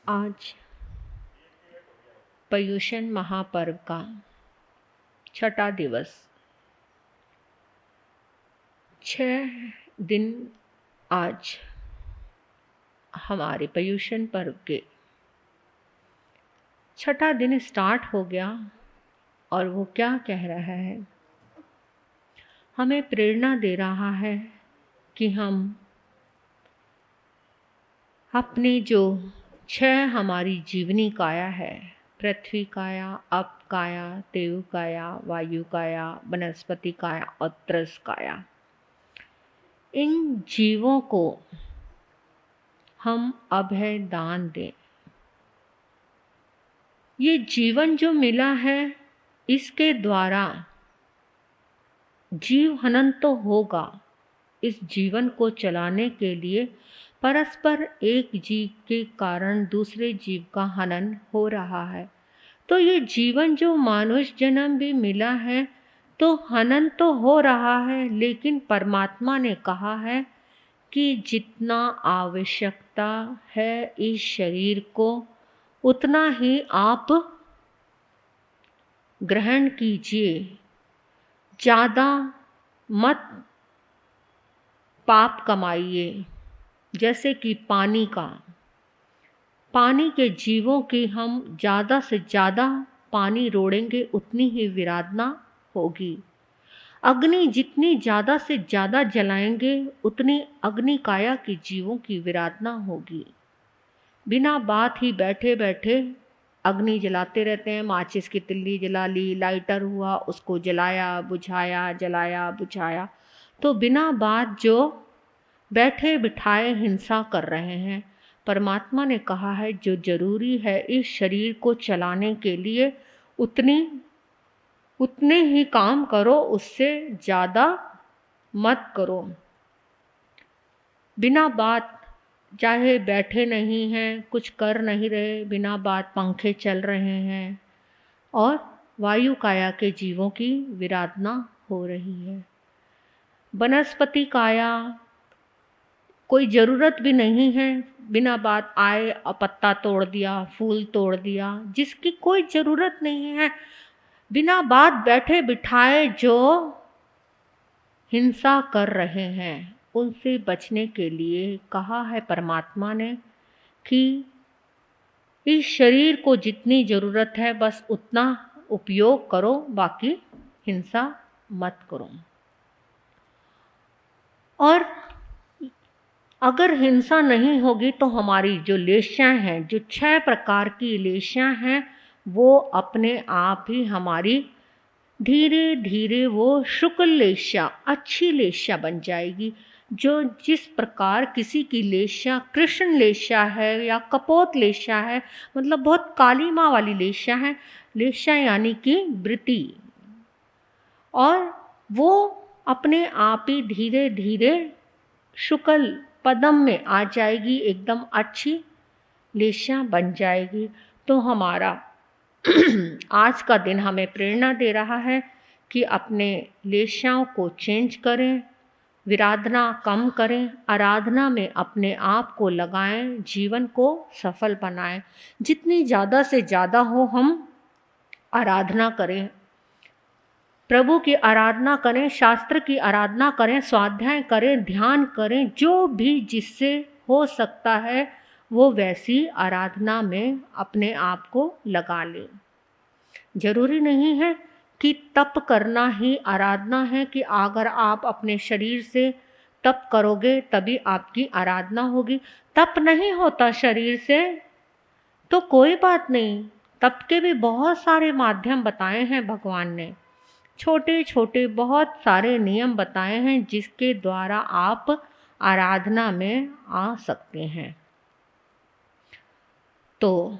आज पर्युषण महापर्व का छठा दिवस। 6 दिन आज हमारे पर्युषण पर्व के छठा दिन स्टार्ट हो गया और वो क्या कह रहा है, हमें प्रेरणा दे रहा है कि हम अपनी जो 6 हमारी जीवनी काया है, पृथ्वी काया, अप काया, देव काया, वायु काया, वनस्पति काया और त्रस काया, इन जीवों को हम अभय दान दें। ये जीवन जो मिला है, इसके द्वारा जीव हनन तो होगा। इस जीवन को चलाने के लिए परस्पर एक जीव के कारण दूसरे जीव का हनन हो रहा है। तो ये जीवन जो मानुष जन्म भी मिला है, तो हनन तो हो रहा है, लेकिन परमात्मा ने कहा है कि जितना आवश्यकता है इस शरीर को उतना ही आप ग्रहण कीजिए, ज़्यादा मत पाप कमाइए। जैसे कि पानी के जीवों की हम ज़्यादा से ज़्यादा पानी रोड़ेंगे उतनी ही विराधना होगी। अग्नि जितनी ज़्यादा से ज़्यादा जलाएंगे उतनी अग्नि काया के जीवों की विराधना होगी। बिना बात ही बैठे बैठे अग्नि जलाते रहते हैं। माचिस की तिल्ली जला ली, लाइटर हुआ, उसको जलाया बुझाया, जलाया बुझाया, तो बिना बात जो बैठे बिठाए हिंसा कर रहे हैं। परमात्मा ने कहा है जो जरूरी है इस शरीर को चलाने के लिए उतने ही काम करो, उससे ज़्यादा मत करो। बिना बात चाहे बैठे नहीं हैं, कुछ कर नहीं रहे, बिना बात पंखे चल रहे हैं और वायु काया के जीवों की विराधना हो रही है। वनस्पति काया कोई ज़रूरत भी नहीं है, बिना बात आए पत्ता तोड़ दिया, फूल तोड़ दिया, जिसकी कोई ज़रूरत नहीं है। बिना बात बैठे बिठाए जो हिंसा कर रहे हैं, उनसे बचने के लिए कहा है परमात्मा ने कि इस शरीर को जितनी ज़रूरत है बस उतना उपयोग करो, बाकी हिंसा मत करो। और अगर हिंसा नहीं होगी तो हमारी जो लेशियाँ हैं, जो 6 प्रकार की लेशियाँ हैं, वो अपने आप ही हमारी धीरे धीरे वो शुक्ल लेशिया, अच्छी लेशिया बन जाएगी। जो जिस प्रकार किसी की लेशिया कृष्ण लेशिया है या कपोत लेशिया है, मतलब बहुत काली माँ वाली लेशिया है, लेशिया यानी कि वृत्ति, और वो अपने आप ही धीरे धीरे शुक्ल पदम में आ जाएगी, एकदम अच्छी लेशिया बन जाएगी। तो हमारा आज का दिन हमें प्रेरणा दे रहा है कि अपने लेशियाओं को चेंज करें, विराधना कम करें, आराधना में अपने आप को लगाएं, जीवन को सफल बनाएं। जितनी ज़्यादा से ज़्यादा हो हम आराधना करें, प्रभु की आराधना करें, शास्त्र की आराधना करें, स्वाध्याय करें, ध्यान करें, जो भी जिससे हो सकता है वो वैसी आराधना में अपने आप को लगा लें। जरूरी नहीं है कि तप करना ही आराधना है, कि अगर आप अपने शरीर से तप करोगे तभी आपकी आराधना होगी। तप नहीं होता शरीर से तो कोई बात नहीं, तप के भी बहुत सारे माध्यम बताए हैं भगवान ने, छोटे छोटे बहुत सारे नियम बताए हैं जिसके द्वारा आप आराधना में आ सकते हैं। तो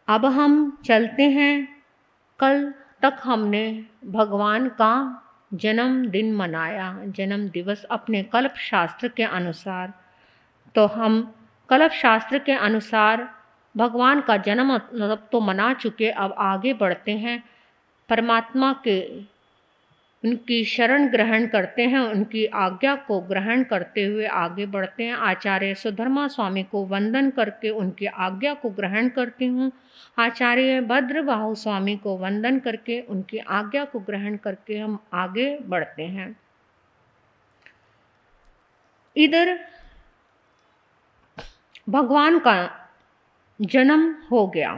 अब हम चलते हैं। कल तक हमने भगवान का जन्मदिन मनाया, जन्म दिवस अपने कल्प शास्त्र के अनुसार। तो हम कल्प शास्त्र के अनुसार भगवान का जन्म तो मना चुके, अब आगे बढ़ते हैं। परमात्मा के उनकी शरण ग्रहण करते हैं, उनकी आज्ञा को ग्रहण करते हुए आगे बढ़ते हैं। आचार्य सुधर्मा स्वामी को वंदन करके उनकी आज्ञा को ग्रहण करती हूँ। आचार्य भद्रबाहु स्वामी को वंदन करके उनकी आज्ञा को ग्रहण करके हम आगे बढ़ते हैं। इधर भगवान का जन्म हो गया,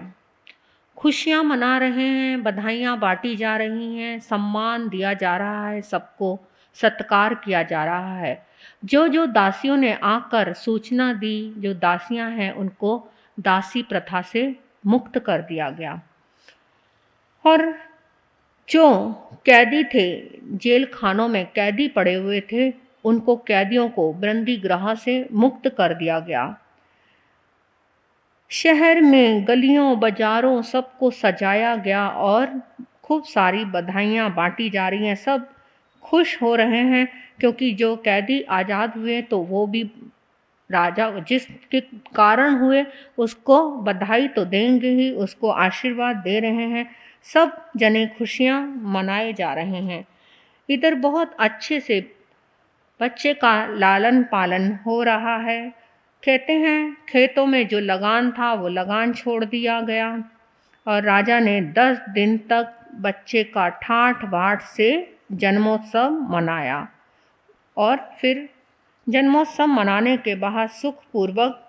खुशियाँ मना रहे हैं, बधाइयाँ बांटी जा रही हैं, सम्मान दिया जा रहा है, सबको सत्कार किया जा रहा है। जो जो दासियों ने आकर सूचना दी, जो दासियां हैं उनको दासी प्रथा से मुक्त कर दिया गया। और जो कैदी थे, जेल खानों में कैदी पड़े हुए थे, उनको कैदियों को बंदी गृह से मुक्त कर दिया गया। शहर में गलियों बाजारों सबको सजाया गया और खूब सारी बधाइयाँ बांटी जा रही हैं। सब खुश हो रहे हैं क्योंकि जो कैदी आज़ाद हुए तो वो भी राजा जिसके कारण हुए उसको बधाई तो देंगे ही, उसको आशीर्वाद दे रहे हैं। सब जने खुशियाँ मनाए जा रहे हैं। इधर बहुत अच्छे से बच्चे का लालन पालन हो रहा है। कहते हैं खेतों में जो लगान था वो लगान छोड़ दिया गया और राजा ने 10 दिन तक बच्चे का ठाठ बाट से जन्मोत्सव मनाया और फिर जन्मोत्सव मनाने के बाद सुखपूर्वक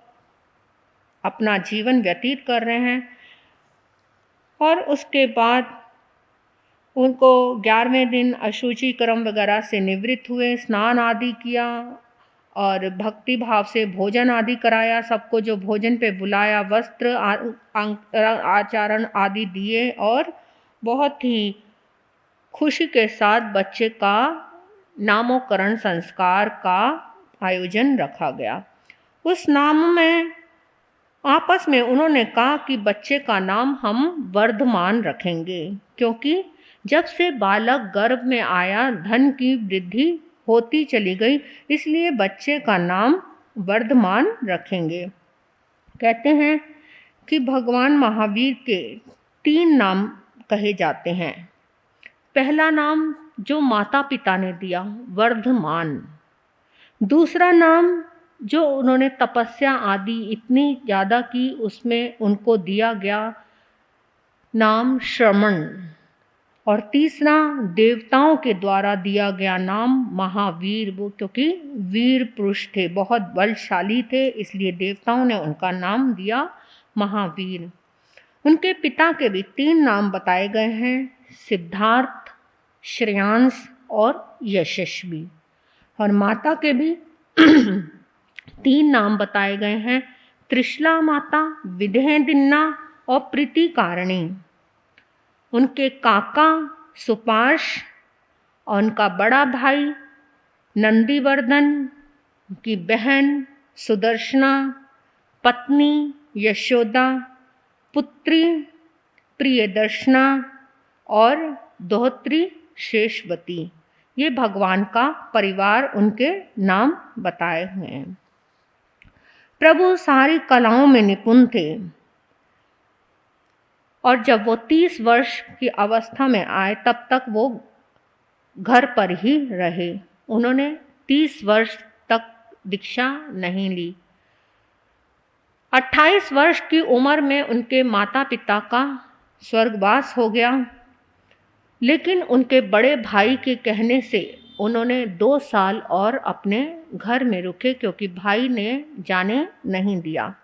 अपना जीवन व्यतीत कर रहे हैं। और उसके बाद उनको 11वें दिन अशुचि कर्म वगैरह से निवृत्त हुए, स्नान आदि किया और भक्ति भाव से भोजन आदि कराया। सबको जो भोजन पे बुलाया, वस्त्र आचरण आदि दिए और बहुत ही खुशी के साथ बच्चे का नामकरण संस्कार का आयोजन रखा गया। उस नाम में आपस में उन्होंने कहा कि बच्चे का नाम हम वर्धमान रखेंगे, क्योंकि जब से बालक गर्भ में आया धन की वृद्धि होती चली गई, इसलिए बच्चे का नाम वर्धमान रखेंगे। कहते हैं कि भगवान महावीर के 3 नाम कहे जाते हैं। पहला नाम जो माता पिता ने दिया, वर्धमान। दूसरा नाम जो उन्होंने तपस्या आदि इतनी ज़्यादा की, उसमें उनको दिया गया नाम श्रमण। और तीसरा देवताओं के द्वारा दिया गया नाम महावीर, वो क्योंकि वीर पुरुष थे, बहुत बलशाली थे, इसलिए देवताओं ने उनका नाम दिया महावीर। उनके पिता के भी 3 नाम बताए गए हैं, सिद्धार्थ, श्रेयांश और यशस्वी। और माता के भी 3 नाम बताए गए हैं, त्रिशला माता, विदेहदिन्ना और प्रीतिकारिणी। उनके काका सुपार्श और उनका बड़ा भाई नंदीवर्धन, उनकी बहन सुदर्शना, पत्नी यशोदा, पुत्री प्रियदर्शना और दोहत्री शेषवती। ये भगवान का परिवार, उनके नाम बताए हुए हैं। प्रभु सारी कलाओं में निपुण थे और जब वो 30 वर्ष की अवस्था में आए तब तक वो घर पर ही रहे। उन्होंने 30 वर्ष तक दीक्षा नहीं ली। 28 वर्ष की उम्र में उनके माता पिता का स्वर्गवास हो गया, लेकिन उनके बड़े भाई के कहने से उन्होंने 2 साल और अपने घर में रुके, क्योंकि भाई ने जाने नहीं दिया।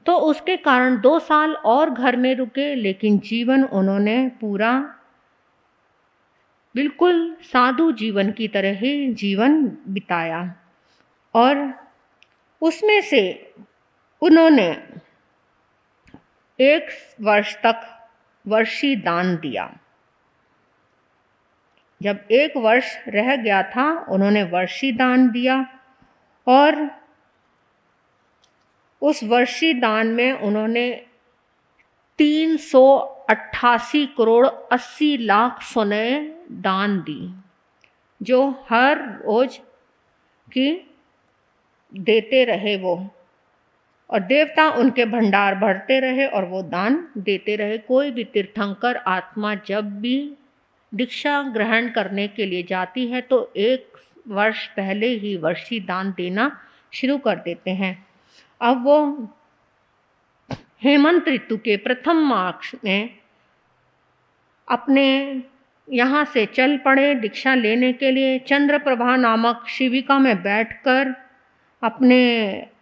तो उसके कारण 2 साल और घर में रुके, लेकिन जीवन उन्होंने पूरा बिल्कुल साधु जीवन की तरह ही जीवन बिताया। और उसमें से उन्होंने 1 वर्ष तक वर्षी दान दिया। जब 1 वर्ष रह गया था उन्होंने वर्षी दान दिया और उस वर्षी दान में उन्होंने 388 करोड़ 80 लाख सोने दान दी, जो हर रोज की देते रहे वो, और देवता उनके भंडार भरते रहे और वो दान देते रहे। कोई भी तीर्थंकर आत्मा जब भी दीक्षा ग्रहण करने के लिए जाती है तो 1 वर्ष पहले ही वर्षी दान देना शुरू कर देते हैं। अब वो हेमंत ऋतु के प्रथम मास में अपने यहाँ से चल पड़े दीक्षा लेने के लिए। चंद्रप्रभा नामक शिविका में बैठकर अपने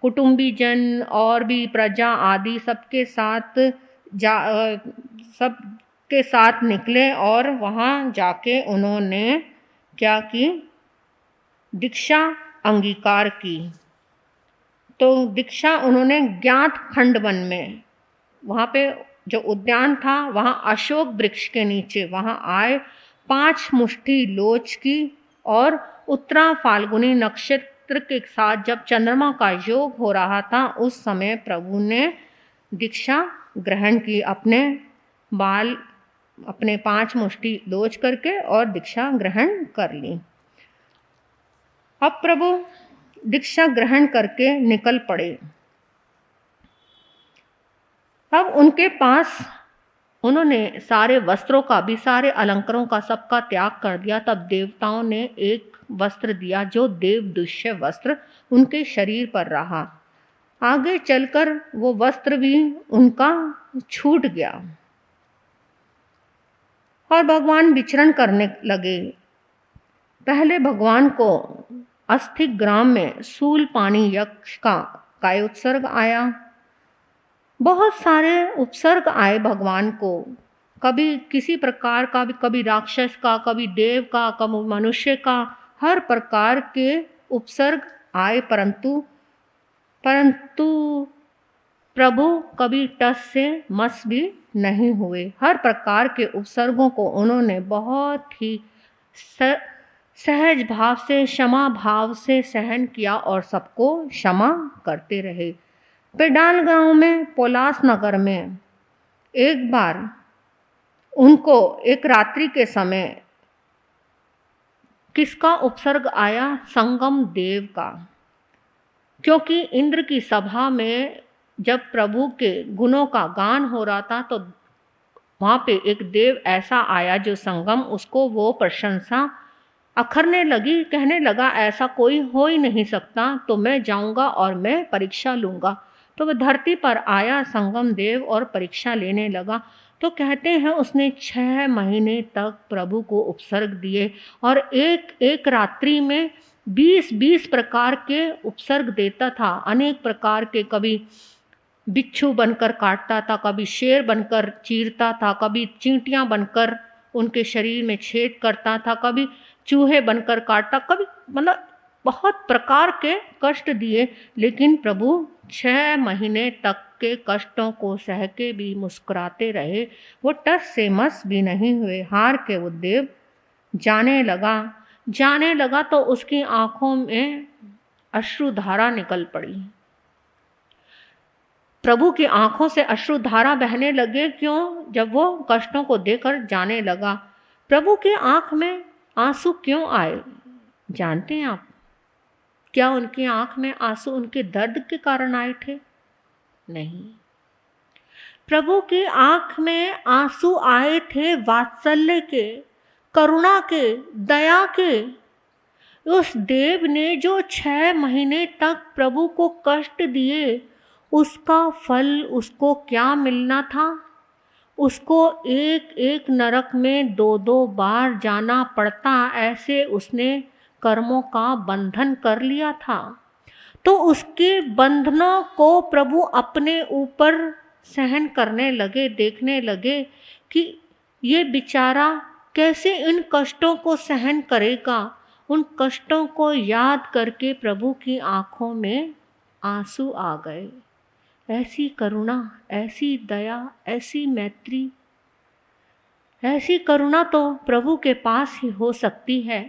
कुटुंबीजन और भी प्रजा आदि सबके साथ निकले और वहाँ जाके उन्होंने क्या की, दीक्षा अंगीकार की। तो दीक्षा उन्होंने ज्ञात खंडवन में, वहाँ पे जो उद्यान था वहाँ अशोक वृक्ष के नीचे वहाँ आए 5 मुट्ठी लोच की और उत्तरा फाल्गुनी नक्षत्र के साथ जब चंद्रमा का योग हो रहा था उस समय प्रभु ने दीक्षा ग्रहण की, अपने 5 मुट्ठी लोच करके और दीक्षा ग्रहण कर ली। अब प्रभु दीक्षा ग्रहण करके निकल पड़े। अब उनके पास उन्होंने सारे वस्त्रों का भी, सारे अलंकारों का सबका त्याग कर दिया। तब देवताओं ने एक वस्त्र दिया जो देवदुष्य वस्त्र उनके शरीर पर रहा। आगे चलकर वो वस्त्र भी उनका छूट गया और भगवान विचरण करने लगे। पहले भगवान को अस्थि ग्राम में शूलपाणी यक्ष का उत्सर्ग आया। बहुत सारे उपसर्ग आए भगवान को, कभी किसी प्रकार का, कभी राक्षस का, कभी देव का, कभी मनुष्य का, हर प्रकार के उपसर्ग आए, परंतु प्रभु कभी टस से मस भी नहीं हुए। हर प्रकार के उपसर्गों को उन्होंने बहुत ही सहज भाव से, क्षमा भाव से सहन किया और सबको क्षमा करते रहे। पेडाल गांव में, पोलास नगर में एक बार उनको एक रात्रि के समय किसका उपसर्ग आया? संगम देव का। क्योंकि इंद्र की सभा में जब प्रभु के गुणों का गान हो रहा था तो वहाँ पे एक देव ऐसा आया जो संगम, उसको वो प्रशंसा अखरने लगी, कहने लगा ऐसा कोई हो ही नहीं सकता, तो मैं जाऊंगा और मैं परीक्षा लूंगा। तो वह धरती पर आया संगम देव और परीक्षा लेने लगा। तो कहते हैं उसने 6 महीने तक प्रभु को उपसर्ग दिए और एक रात्रि में 20 प्रकार के उपसर्ग देता था। अनेक प्रकार के, कभी बिच्छू बनकर काटता था, कभी शेर बनकर चीरता था, कभी चींटियां बनकर उनके शरीर में छेद करता था, कभी चूहे बनकर काटता, कभी मतलब बहुत प्रकार के कष्ट दिए। लेकिन प्रभु 6 महीने तक के कष्टों को सह के भी मुस्कुराते रहे, वो टस से मस भी नहीं हुए। हार के वो देव जाने लगा तो उसकी आंखों में अश्रुधारा निकल पड़ी। प्रभु की आंखों से अश्रुधारा बहने लगे। क्यों? जब वो कष्टों को देकर जाने लगा। प्रभु की आंख में आंसू क्यों आए जानते हैं आप? क्या उनकी आंख में आंसू उनके दर्द के कारण आए थे? नहीं, प्रभु की आंख में आंसू आए थे वात्सल्य के, करुणा के, दया के। उस देव ने जो 6 महीने तक प्रभु को कष्ट दिए, उसका फल उसको क्या मिलना था? उसको एक नरक में 2 बार जाना पड़ता, ऐसे उसने कर्मों का बंधन कर लिया था। तो उसके बंधनों को प्रभु अपने ऊपर सहन करने लगे, देखने लगे कि ये बेचारा कैसे इन कष्टों को सहन करेगा। उन कष्टों को याद करके प्रभु की आंखों में आंसू आ गए। ऐसी करुणा, ऐसी दया, ऐसी मैत्री, ऐसी करुणा तो प्रभु के पास ही हो सकती है।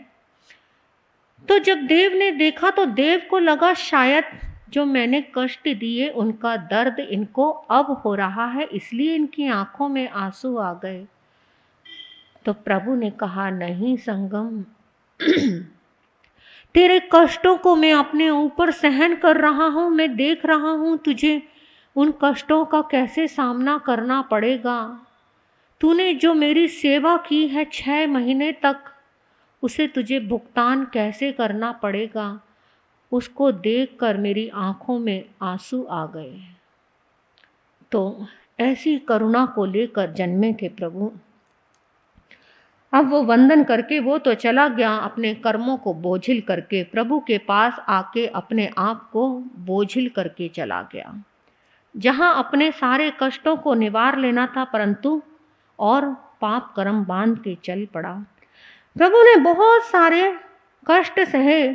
तो जब देव ने देखा तो देव को लगा शायद जो मैंने कष्ट दिए उनका दर्द इनको अब हो रहा है, इसलिए इनकी आंखों में आंसू आ गए। तो प्रभु ने कहा, नहीं संगम, तेरे कष्टों को मैं अपने ऊपर सहन कर रहा हूँ। मैं देख रहा हूँ तुझे उन कष्टों का कैसे सामना करना पड़ेगा। तूने जो मेरी सेवा की है 6 महीने तक, उसे तुझे भुगतान कैसे करना पड़ेगा, उसको देखकर मेरी आंखों में आंसू आ गए। तो ऐसी करुणा को लेकर जन्मे थे प्रभु। अब वो वंदन करके वो तो चला गया अपने कर्मों को बोझिल करके, प्रभु के पास आके अपने आप को बोझिल करके चला गया, जहाँ अपने सारे कष्टों को निवार लेना था, परंतु और पाप कर्म बांध के चल पड़ा। प्रभु ने बहुत सारे कष्ट सहे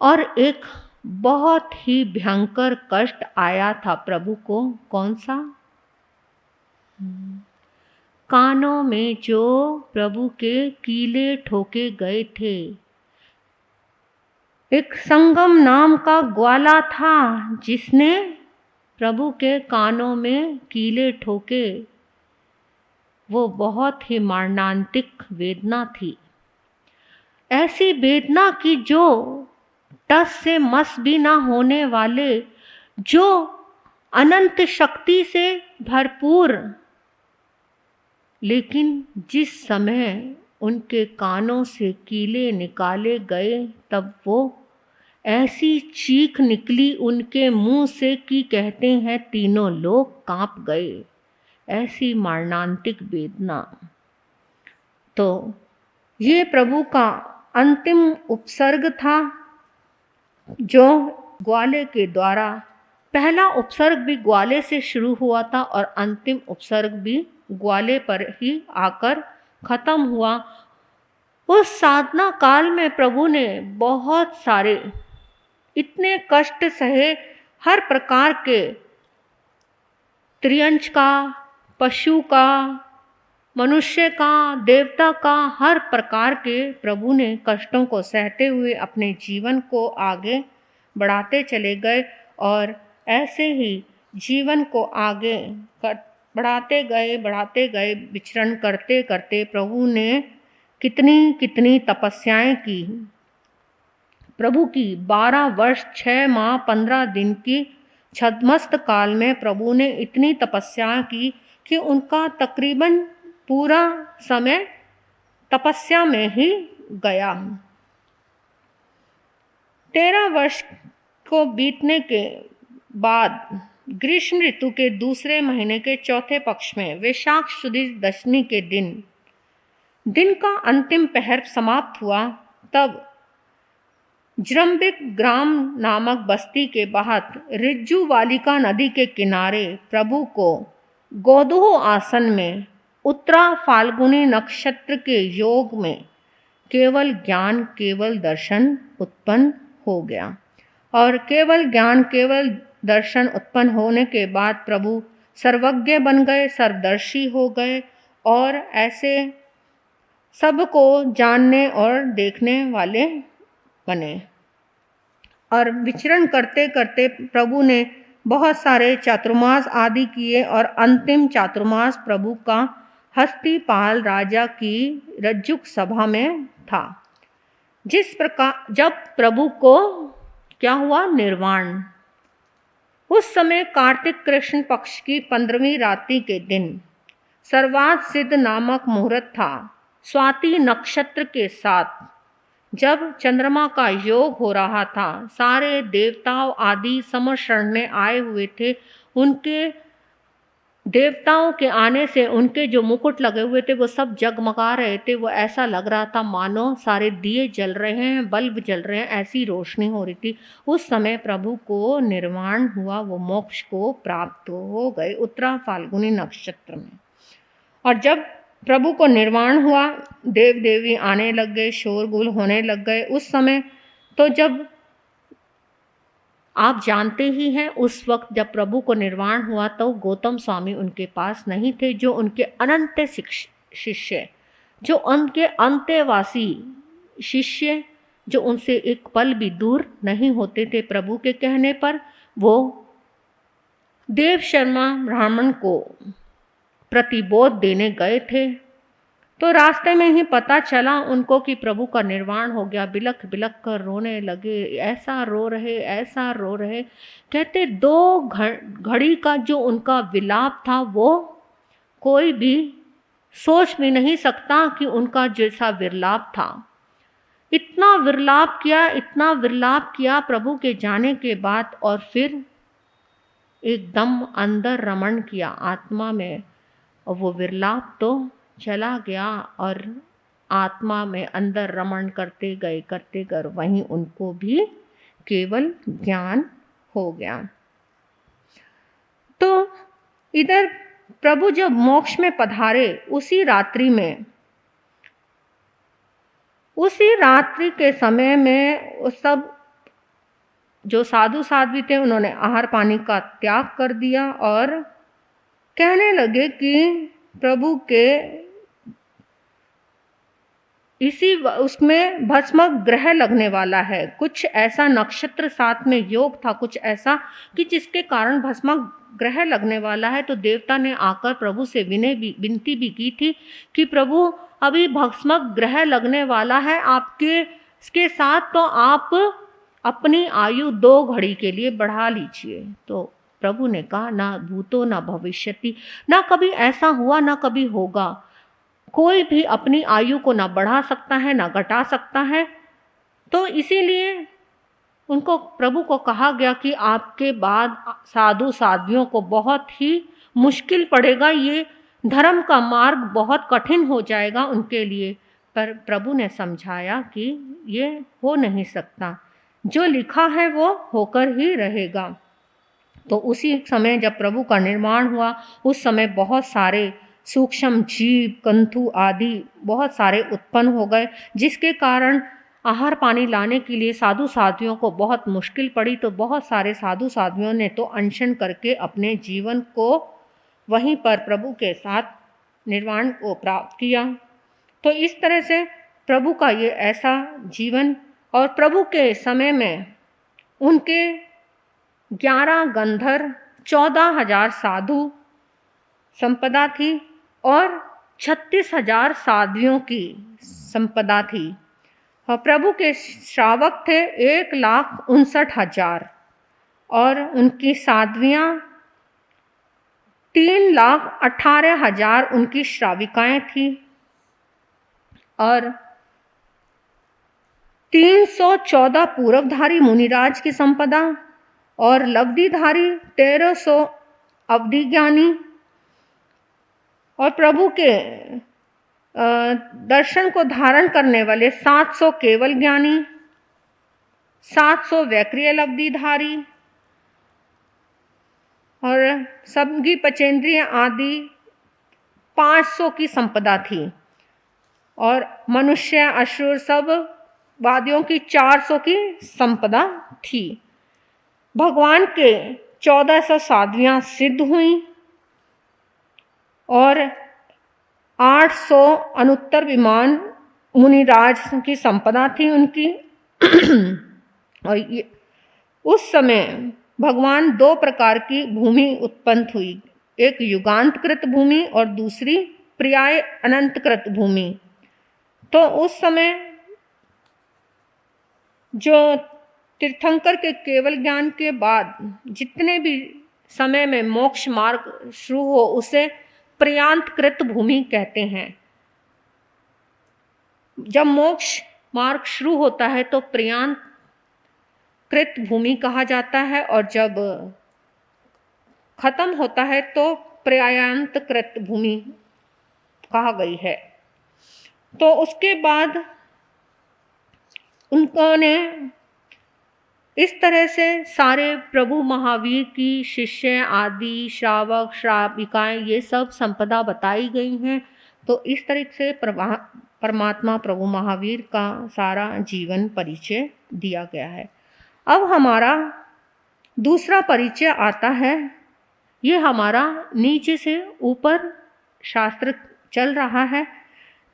और एक बहुत ही भयंकर कष्ट आया था प्रभु को। कौन सा? कानों में जो प्रभु के कीले ठोके गए थे। एक संगम नाम का ग्वाला था जिसने प्रभु के कानों में कीले ठोके। वो बहुत ही मरणांतिक वेदना थी, ऐसी वेदना की जो टस से मस भी ना होने वाले, जो अनंत शक्ति से भरपूर, लेकिन जिस समय उनके कानों से कीले निकाले गए तब वो ऐसी चीख निकली उनके मुंह से कि कहते हैं तीनों लोग कांप गए। ऐसी मरणांतिक वेदना। तो ये प्रभु का अंतिम उपसर्ग था जो ग्वाले के द्वारा, पहला उपसर्ग भी ग्वाले से शुरू हुआ था और अंतिम उपसर्ग भी ग्वाले पर ही आकर खत्म हुआ। उस साधना काल में प्रभु ने बहुत सारे इतने कष्ट सहे, हर प्रकार के त्रियंच का, पशु का, मनुष्य का, देवता का, हर प्रकार के प्रभु ने कष्टों को सहते हुए अपने जीवन को आगे बढ़ाते चले गए। और ऐसे ही जीवन को आगे बढ़ाते गए विचरण करते करते प्रभु ने कितनी कितनी तपस्याएं की। प्रभु की 12 वर्ष 6 माह 15 दिन की छद्मस्त काल में प्रभु ने इतनी तपस्या की कि उनका तकरीबन पूरा समय तपस्या में ही गया। 13 वर्ष को बीतने के बाद ग्रीष्म ऋतु के दूसरे महीने के चौथे पक्ष में वैशाख शुद्ध दशमी के दिन का अंतिम पहर समाप्त हुआ। तब जृंबिक ग्राम नामक बस्ती के बाहर रिज्जू वालिका नदी के किनारे प्रभु को गोदूह आसन में उत्तरा फाल्गुनी नक्षत्र के योग में केवल ज्ञान केवल दर्शन उत्पन्न हो गया। और केवल ज्ञान केवल दर्शन उत्पन्न होने के बाद प्रभु सर्वज्ञ बन गए, सर्वदर्शी हो गए और ऐसे सबको जानने और देखने वाले बने। और विचरण करते करते प्रभु ने बहुत सारे चातुर्मास आदि किए और अंतिम चातुर्मास प्रभु का हस्तिपाल राजा की रज्जुक सभा में था। जिस प्रकार जब प्रभु को क्या हुआ? निर्वाण। उस समय कार्तिक कृष्ण पक्ष की 15वीं रात्रि के दिन सर्वात सिद्ध नामक मुहूर्त था। स्वाति नक्षत्र के साथ जब चंद्रमा का योग हो रहा था, सारे देवताओं आदि समशरणने आए हुए थे। उनके देवताओं के आने से उनके जो मुकुट लगे हुए थे वो सब जगमगा रहे थे। वो ऐसा लग रहा था मानो सारे दिए जल रहे हैं, बल्ब जल रहे हैं, ऐसी रोशनी हो रही थी। उस समय प्रभु को निर्वाण हुआ, वो मोक्ष को प्राप्त हो गए उत्तरा फाल्गुनी नक्षत्र में। और जब प्रभु को निर्वाण हुआ, देव देवी आने लग गए, शोरगुल होने लग गए। उस समय तो जब आप जानते ही हैं, उस वक्त जब प्रभु को निर्वाण हुआ तो गौतम स्वामी उनके पास नहीं थे, जो उनके अनंत शिष्य, जो उनके अंत्यवासी शिष्य, जो उनसे एक पल भी दूर नहीं होते थे। प्रभु के कहने पर वो देव शर्मा ब्राह्मण को प्रतिबोध देने गए थे। तो रास्ते में ही पता चला उनको कि प्रभु का निर्वाण हो गया। बिलख बिलख कर रोने लगे, ऐसा रो रहे। कहते 2 घड़ी का जो उनका विलाप था वो कोई भी सोच भी नहीं सकता कि उनका जैसा विरलाप था। इतना विरलाप किया प्रभु के जाने के बाद, और फिर एकदम अंदर रमण किया आत्मा में, और वो विरलाप तो चला गया और आत्मा में अंदर रमण करते गए वहीं उनको भी केवल ज्ञान हो गया। तो इधर प्रभु जब मोक्ष में पधारे, उसी रात्रि के समय में सब जो साधु साध्वी थे उन्होंने आहार पानी का त्याग कर दिया और कहने लगे कि प्रभु के इसी उसमें भस्म ग्रह लगने वाला है। कुछ ऐसा नक्षत्र साथ में योग था, कुछ ऐसा कि जिसके कारण भस्म ग्रह लगने वाला है। तो देवता ने आकर प्रभु से विनती भी की थी कि प्रभु अभी भस्म ग्रह लगने वाला है आपके इसके साथ, तो आप अपनी आयु 2 घड़ी के लिए बढ़ा लीजिए। तो प्रभु ने कहा, ना भूतो ना भविष्यति, ना कभी ऐसा हुआ ना कभी होगा। कोई भी अपनी आयु को ना बढ़ा सकता है ना घटा सकता है। तो इसीलिए उनको प्रभु को कहा गया कि आपके बाद साधु साध्वियों को बहुत ही मुश्किल पड़ेगा, ये धर्म का मार्ग बहुत कठिन हो जाएगा उनके लिए। पर प्रभु ने समझाया कि ये हो नहीं सकता, जो लिखा है वो होकर ही रहेगा। तो उसी समय जब प्रभु का निर्माण हुआ, उस समय बहुत सारे सूक्ष्म जीव, कंथु आदि बहुत सारे उत्पन्न हो गए, जिसके कारण आहार पानी लाने के लिए साधु साध्वियों को बहुत मुश्किल पड़ी। तो बहुत सारे साधु साध्वियों ने तो अनशन करके अपने जीवन को वहीं पर प्रभु के साथ निर्वाण को प्राप्त किया। तो इस तरह से प्रभु का ये ऐसा जीवन, और प्रभु के समय में उनके 11 गंधर्व, 14,000 साधु संपदा थी और 36,000 साध्वियों की संपदा थी। और प्रभु के श्रावक थे 1,59,000 और उनकी साध्वियाँ 3,18,000 उनकी श्राविकाएं थी और 314 पूर्वधारी मुनिराज की संपदा और लब्धिधारी 1,300 अवधि ज्ञानी और प्रभु के दर्शन को धारण करने वाले 700 केवल ज्ञानी, 700 वैक्रिय लब्धिधारी और सबकी पचेंद्रिय आदि 500 की संपदा थी। और मनुष्य, असुर, सब वादियों की 400 की संपदा थी। भगवान के 1400 साध्वियां सिद्ध हुई और 800 अनुत्तर विमान मुनिराज की संपदा थी उनकी। और ये उस समय भगवान 2 प्रकार की भूमि उत्पन्न हुई, एक युगांतकृत भूमि और दूसरी पर्याय अनंतकृत भूमि। तो उस समय जो तीर्थंकर के केवल ज्ञान के बाद जितने भी समय में मोक्ष मार्ग शुरू हो, उसे पर्यांतकृत भूमि कहते हैं। जब मोक्ष मार्ग शुरू होता है तो पर्यांतकृत भूमि कहा जाता है, और जब खत्म होता है तो पर्यांतकृत भूमि कहा गई है। तो उसके बाद उन्होंने इस तरह से सारे प्रभु महावीर की शिष्य आदि, श्रावक, श्राविकाएं, ये सब संपदा बताई गई हैं। तो इस तरह से परमात्मा प्रभु महावीर का सारा जीवन परिचय दिया गया है। अब हमारा दूसरा परिचय आता है। ये हमारा नीचे से ऊपर शास्त्र चल रहा है।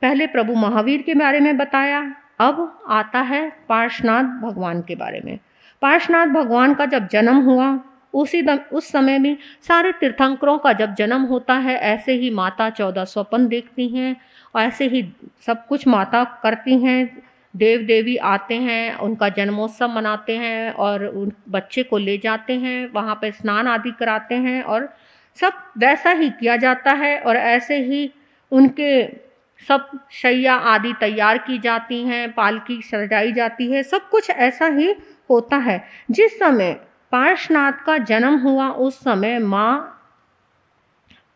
पहले प्रभु महावीर के बारे में बताया, अब आता है पार्श्वनाथ भगवान के बारे में। पार्श्वनाथ भगवान का जब जन्म हुआ, उस समय में सारे तीर्थंकरों का जब जन्म होता है, ऐसे ही माता 14 स्वप्न देखती हैं और ऐसे ही सब कुछ माता करती हैं। देव देवी आते हैं, उनका जन्मोत्सव मनाते हैं और उन बच्चे को ले जाते हैं, वहाँ पे स्नान आदि कराते हैं और सब वैसा ही किया जाता है। और ऐसे ही उनके सब शैया आदि तैयार की जाती हैं, पालकी सजाई जाती है, सब कुछ ऐसा ही होता है। जिस समय पार्श्वनाथ का जन्म हुआ उस समय माँ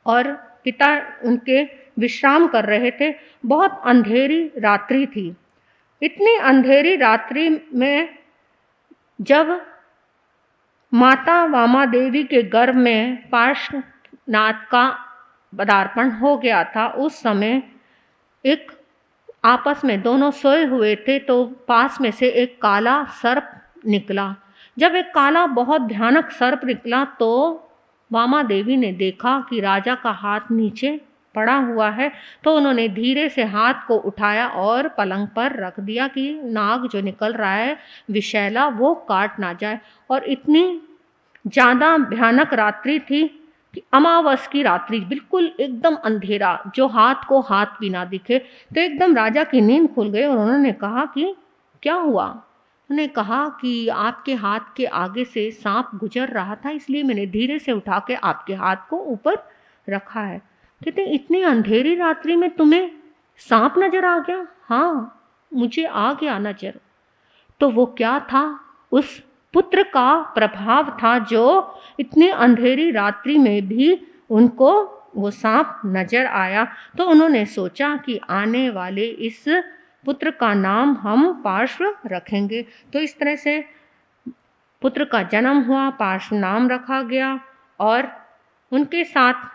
और पिता उनके विश्राम कर रहे थे। बहुत अंधेरी रात्रि थी। इतनी अंधेरी रात्रि में जब माता वामा देवी के गर्भ में पार्श्वनाथ का पदार्पण हो गया था, उस समय एक आपस में दोनों सोए हुए थे, तो पास में से एक काला सर्प निकला। जब एक काला बहुत भयानक सर्प निकला तो वामा देवी ने देखा कि राजा का हाथ नीचे पड़ा हुआ है, तो उन्होंने धीरे से हाथ को उठाया और पलंग पर रख दिया कि नाग जो निकल रहा है विषैला वो काट ना जाए। और इतनी ज़्यादा भयानक रात्रि थी कि अमावस की रात्रि, बिल्कुल एकदम अंधेरा, जो हाथ को हाथ भी ना दिखे। तो एकदम राजा की नींद खुल गई और उन्होंने कहा कि क्या हुआ? उन्होंने कहा कि आपके हाथ के आगे से सांप गुजर रहा था, इसलिए मैंने धीरे से उठा के आपके हाथ को ऊपर रखा है। कहते इतनी अंधेरी रात्रि में तुम्हें सांप नजर आ गया? हाँ, मुझे आ गया नजर। तो वो क्या था? उस पुत्र का प्रभाव था जो इतनी अंधेरी रात्रि में भी उनको वो सांप नजर आया। तो उन्होंने सोचा कि आने वाले इस पुत्र का नाम हम पार्श्व रखेंगे। तो इस तरह से पुत्र का जन्म हुआ, पार्श्व नाम रखा गया। और उनके साथ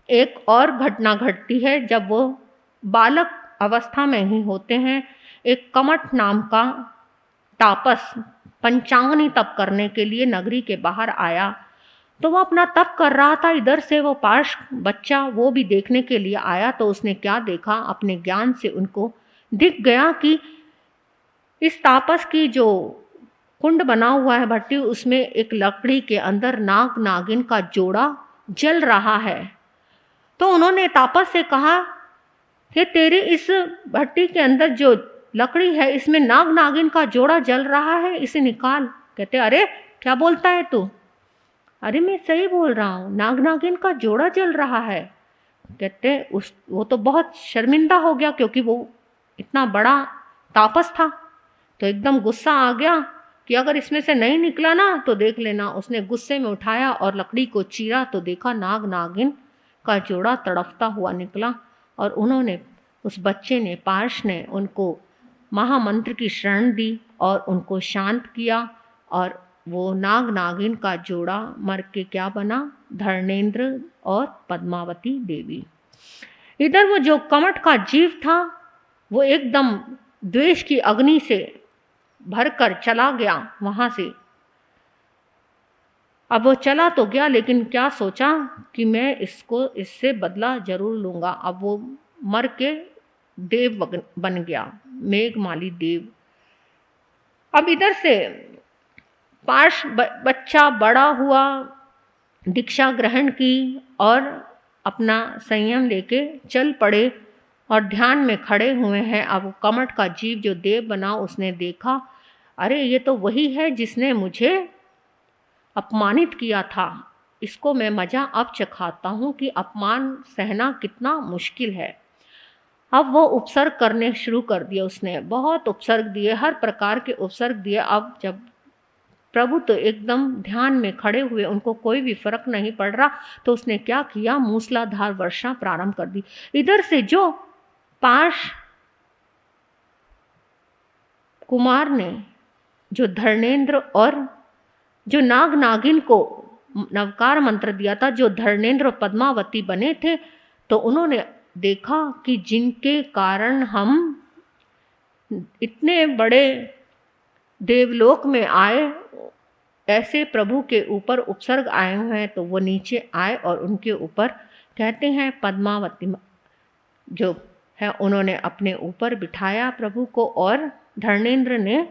एक और घटना घटती है। जब वो बालक अवस्था में ही होते हैं, एक कमठ नाम का तापस पंचांगनी तप करने के लिए नगरी के बाहर आया। तो वो अपना तप कर रहा था, इधर से वो पार्श्व बच्चा वो भी देखने के लिए आया। तो उसने क्या देखा, अपने ज्ञान से उनको दिख गया कि इस तापस की जो कुंड बना हुआ है भट्टी, उसमें एक लकड़ी के अंदर नाग नागिन का जोड़ा जल रहा है। तो उन्होंने तापस से कहा कि तेरी इस भट्टी के अंदर जो लकड़ी है इसमें नाग नागिन का जोड़ा जल रहा है, इसे निकाल। कहते अरे क्या बोलता है तू? अरे मैं सही बोल रहा हूँ, नाग नागिन का जोड़ा जल रहा है। कहते वो तो बहुत शर्मिंदा हो गया क्योंकि वो इतना बड़ा तापस था। तो एकदम गुस्सा आ गया कि अगर इसमें से नहीं निकला ना तो देख लेना। उसने गुस्से में उठाया और लकड़ी को चीरा तो देखा नाग नागिन का जोड़ा तड़पता हुआ निकला। और उन्होंने, उस बच्चे ने, पार्श ने उनको महामंत्र की शरण दी और उनको शांत किया। और वो नाग नागिन का जोड़ा मर के क्या बना? धर्मेंद्र और पद्मावती देवी। इधर वो जो कमठ का जीव था वो एकदम द्वेष की अग्नि से भरकर चला गया वहां से। अब वो चला तो गया, लेकिन क्या सोचा कि मैं इससे बदला जरूर लूंगा। अब वो मर के देव बन गया, मेघमाली देव। अब इधर से पार्श बच्चा बड़ा हुआ, दीक्षा ग्रहण की और अपना संयम लेके चल पड़े और ध्यान में खड़े हुए हैं। अब कमठ का जीव जो देव बना उसने देखा, अरे ये तो वही है जिसने मुझे अपमानित किया था। इसको मैं मजा अब चखाता हूँ कि अपमान सहना कितना मुश्किल है। अब वो उपसर्ग करने शुरू कर दिए उसने, बहुत उपसर्ग दिए, हर प्रकार के उपसर्ग दिए। अब जब प्रभु तो एकदम ध्यान में खड़े हुए, उनको कोई भी फर्क नहीं पड़ रहा, तो उसने क्या किया, मूसलाधार वर्षा प्रारंभ कर दी। इधर से जो पार्श कुमार ने जो धर्मेंद्र और जो नाग नागिन को नवकार मंत्र दिया था, जो धर्मेंद्र और पद्मावती बने थे, तो उन्होंने देखा कि जिनके कारण हम इतने बड़े देवलोक में आए, ऐसे प्रभु के ऊपर उपसर्ग आए हुए हैं। तो वो नीचे आए और उनके ऊपर कहते हैं पद्मावती जो है उन्होंने अपने ऊपर बिठाया प्रभु को, और धर्मेंद्र ने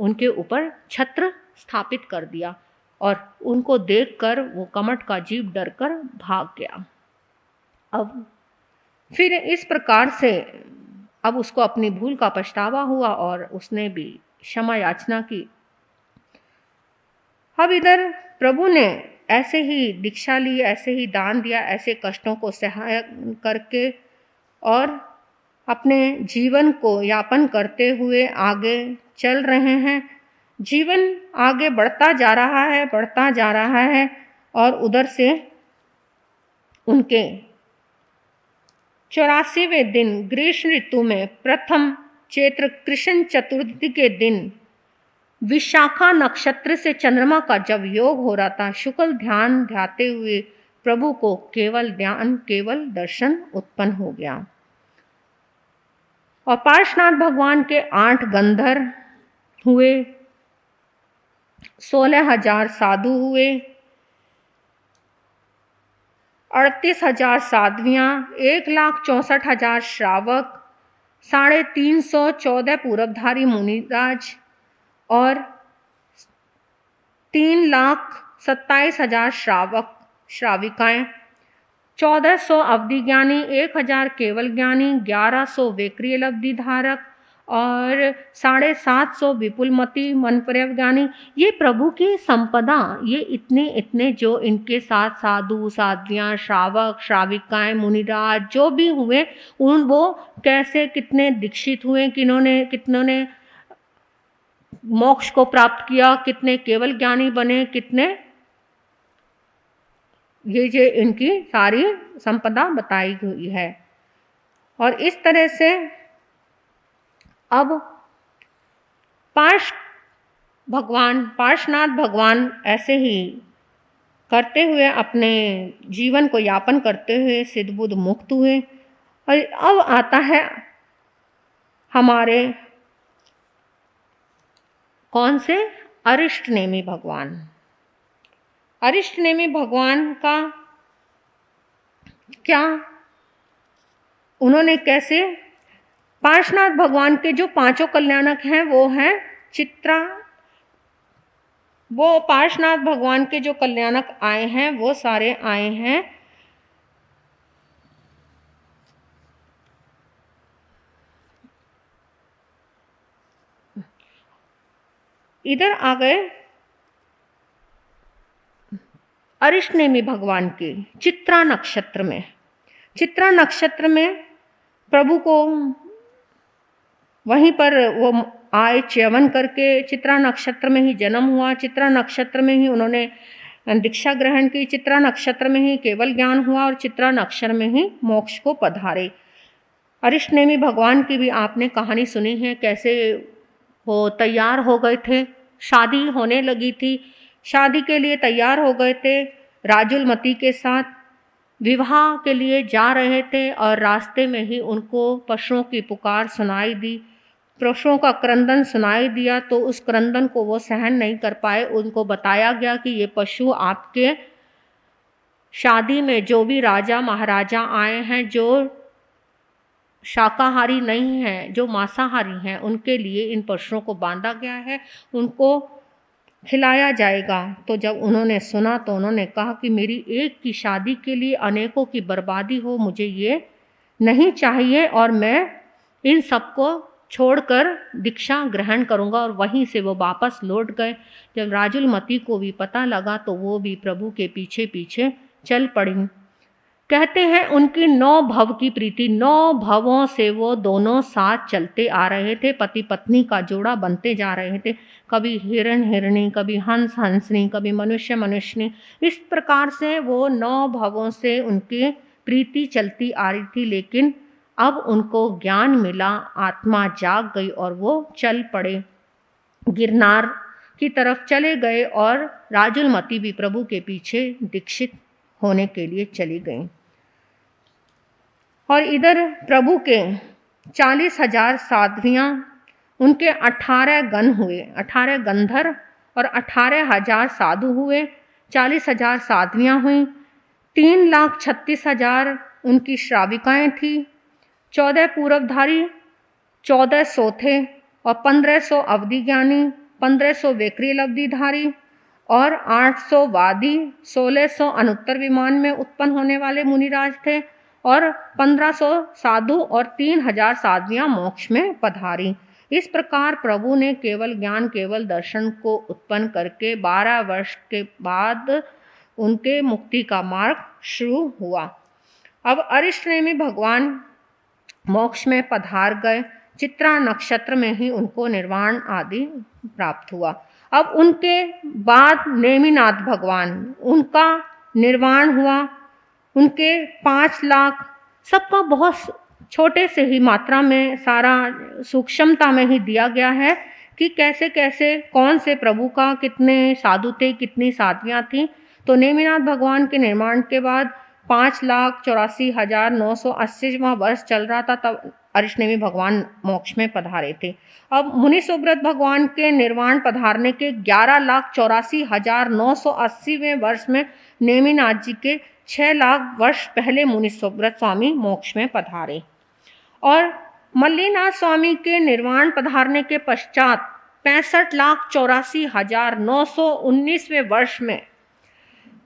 उनके ऊपर छत्र स्थापित कर दिया। और उनको देखकर वो कमठ का जीव डरकर भाग गया। अब फिर इस प्रकार से अब उसको अपनी भूल का पछतावा हुआ और उसने भी क्षमा याचना की। अब इधर प्रभु ने ऐसे ही दीक्षा ली, ऐसे ही दान दिया, ऐसे कष्टों को सहाय करके और अपने जीवन को यापन करते हुए आगे चल रहे हैं। जीवन आगे बढ़ता जा रहा है, बढ़ता जा रहा है, और उधर से उनके 84वें दिन ग्रीष्म ऋतु में प्रथम चैत्र कृष्ण चतुर्थी के दिन विशाखा नक्षत्र से चंद्रमा का जब योग हो रहा था, शुक्ल ध्यान ध्याते हुए प्रभु को केवल ध्यान, केवल दर्शन उत्पन्न हो गया। और पार्श्वनाथ भगवान के 8 गंधर्व हुए, 16,000 साधु हुए, 38,000 साध्वियाँ, 1,64,000 श्रावक, 350 पूरबधारी मुनिराज और 3,27,000 श्रावक श्राविकाएं, 1,400 अवधि ज्ञानी, 1,000 केवल ज्ञानी, 1,100 वेक्रिय लब्धि धारक और 750 विपुलमती मन पर्यव ज्ञानी। ये प्रभु की संपदा, ये इतने जो इनके साथ साधु साध्वियाँ श्रावक श्राविकाएं मुनिराज जो भी हुए, वो कैसे कितने दीक्षित हुए, कितनों ने मोक्ष को प्राप्त किया, कितने केवल ज्ञानी बने, कितने, ये इनकी सारी संपदा बताई हुई है। और इस तरह से अब पार्श्वनाथ भगवान ऐसे ही करते हुए अपने जीवन को यापन करते हुए सिद्ध बुद्ध मुक्त हुए। और अब आता है हमारे कौन से, अरिष्टनेमी भगवान। अरिष्टनेमी भगवान का क्या, उन्होंने कैसे, पार्श्वनाथ भगवान के जो 5 कल्याणक हैं वो हैं वो पार्श्वनाथ भगवान के जो कल्याणक आए हैं वो सारे आए हैं इधर आ गए अरिष्टनेमी भगवान के चित्रा नक्षत्र में। चित्रा नक्षत्र में प्रभु को वहीं पर वो आए च्यवन करके, चित्रा नक्षत्र में ही जन्म हुआ, चित्रा नक्षत्र में ही उन्होंने दीक्षा ग्रहण की, चित्रा नक्षत्र में ही केवल ज्ञान हुआ और चित्रा नक्षत्र में ही मोक्ष को पधारे। अरिष्टनेमी भगवान की भी आपने कहानी सुनी है, कैसे वो तैयार हो गए थे, शादी होने लगी थी, शादी के लिए तैयार हो गए थे, राजुलमती के साथ विवाह के लिए जा रहे थे और रास्ते में ही उनको पशुओं की पुकार सुनाई दी, पशुओं का क्रंदन सुनाई दिया। तो उस क्रंदन को वो सहन नहीं कर पाए। उनको बताया गया कि ये पशु आपके शादी में जो भी राजा महाराजा आए हैं, जो शाकाहारी नहीं हैं, जो मांसाहारी हैं, उनके लिए इन पशुओं को बांधा गया है, उनको खिलाया जाएगा। तो जब उन्होंने सुना तो उन्होंने कहा कि मेरी एक की शादी के लिए अनेकों की बर्बादी हो, मुझे ये नहीं चाहिए और मैं इन सबको छोड़कर दीक्षा ग्रहण करूंगा। और वहीं से वो वापस लौट गए। जब राजुलमती को भी पता लगा तो वो भी प्रभु के पीछे पीछे चल पड़ी। कहते हैं उनकी 9 भव की प्रीति, 9 भवों से वो दोनों साथ चलते आ रहे थे, पति पत्नी का जोड़ा बनते जा रहे थे। कभी हिरण हिरणी, कभी हंस हंसनी, कभी मनुष्य मनुष्यनी, इस प्रकार से वो 9 भवों से उनकी प्रीति चलती आ रही थी। लेकिन अब उनको ज्ञान मिला, आत्मा जाग गई और वो चल पड़े, गिरनार की तरफ चले गए और राजुलमती भी प्रभु के पीछे दीक्षित होने के लिए चली गई। और इधर प्रभु के 40,000 साध्वियाँ, उनके 18 गण हुए, 18 गंधर्व और 18,000 साधु हुए, 40,000 साध्वियाँ हुई, 3,36,000 उनकी श्राविकाएँ थी, 14 पूरबधारी, 1400 थे और 1500 अवधि ज्ञानी, 1500 वेक्रिय लब्धिधारी और 800 वादी, 1600 अनुत्तर विमान में उत्पन्न होने वाले मुनिराज थे और 1500 साधु और 3,000 साध्वियाँ मोक्ष में पधारी। इस प्रकार प्रभु ने केवल ज्ञान केवल दर्शन को उत्पन्न करके 12 वर्ष के बाद उनके मुक्ति का मार्ग शुरू हुआ। अब अरिष्टनेमी भगवान मोक्ष में पधार गए। चित्रा नक्षत्र में ही उनको निर्वाण आदि प्राप्त हुआ। अब उनके बाद नेमिनाथ भगवान, उनका निर्वाण हुआ। उनके 5 लाख, सबका बहुत छोटे से ही मात्रा में, सारा सूक्ष्मता में ही दिया गया है कि कैसे कैसे कौन से प्रभु का कितने साधु थे, कितनी साध्वियाँ थीं। तो नेमिनाथ भगवान के निर्माण के बाद 5,84,980वां वर्ष चल रहा था, तब अरिष्टनेमि भगवान मोक्ष में पधारे थे। अब मुनि सुब्रत भगवान के निर्वाण पधारने के 11,84,980वें वर्ष में नेमिनाथ जी के 6 लाख वर्ष पहले मुनि सुब्रत स्वामी मोक्ष में पधारे। और मल्लीनाथ स्वामी के निर्वाण पधारने के पश्चात 65,84,919वें वर्ष में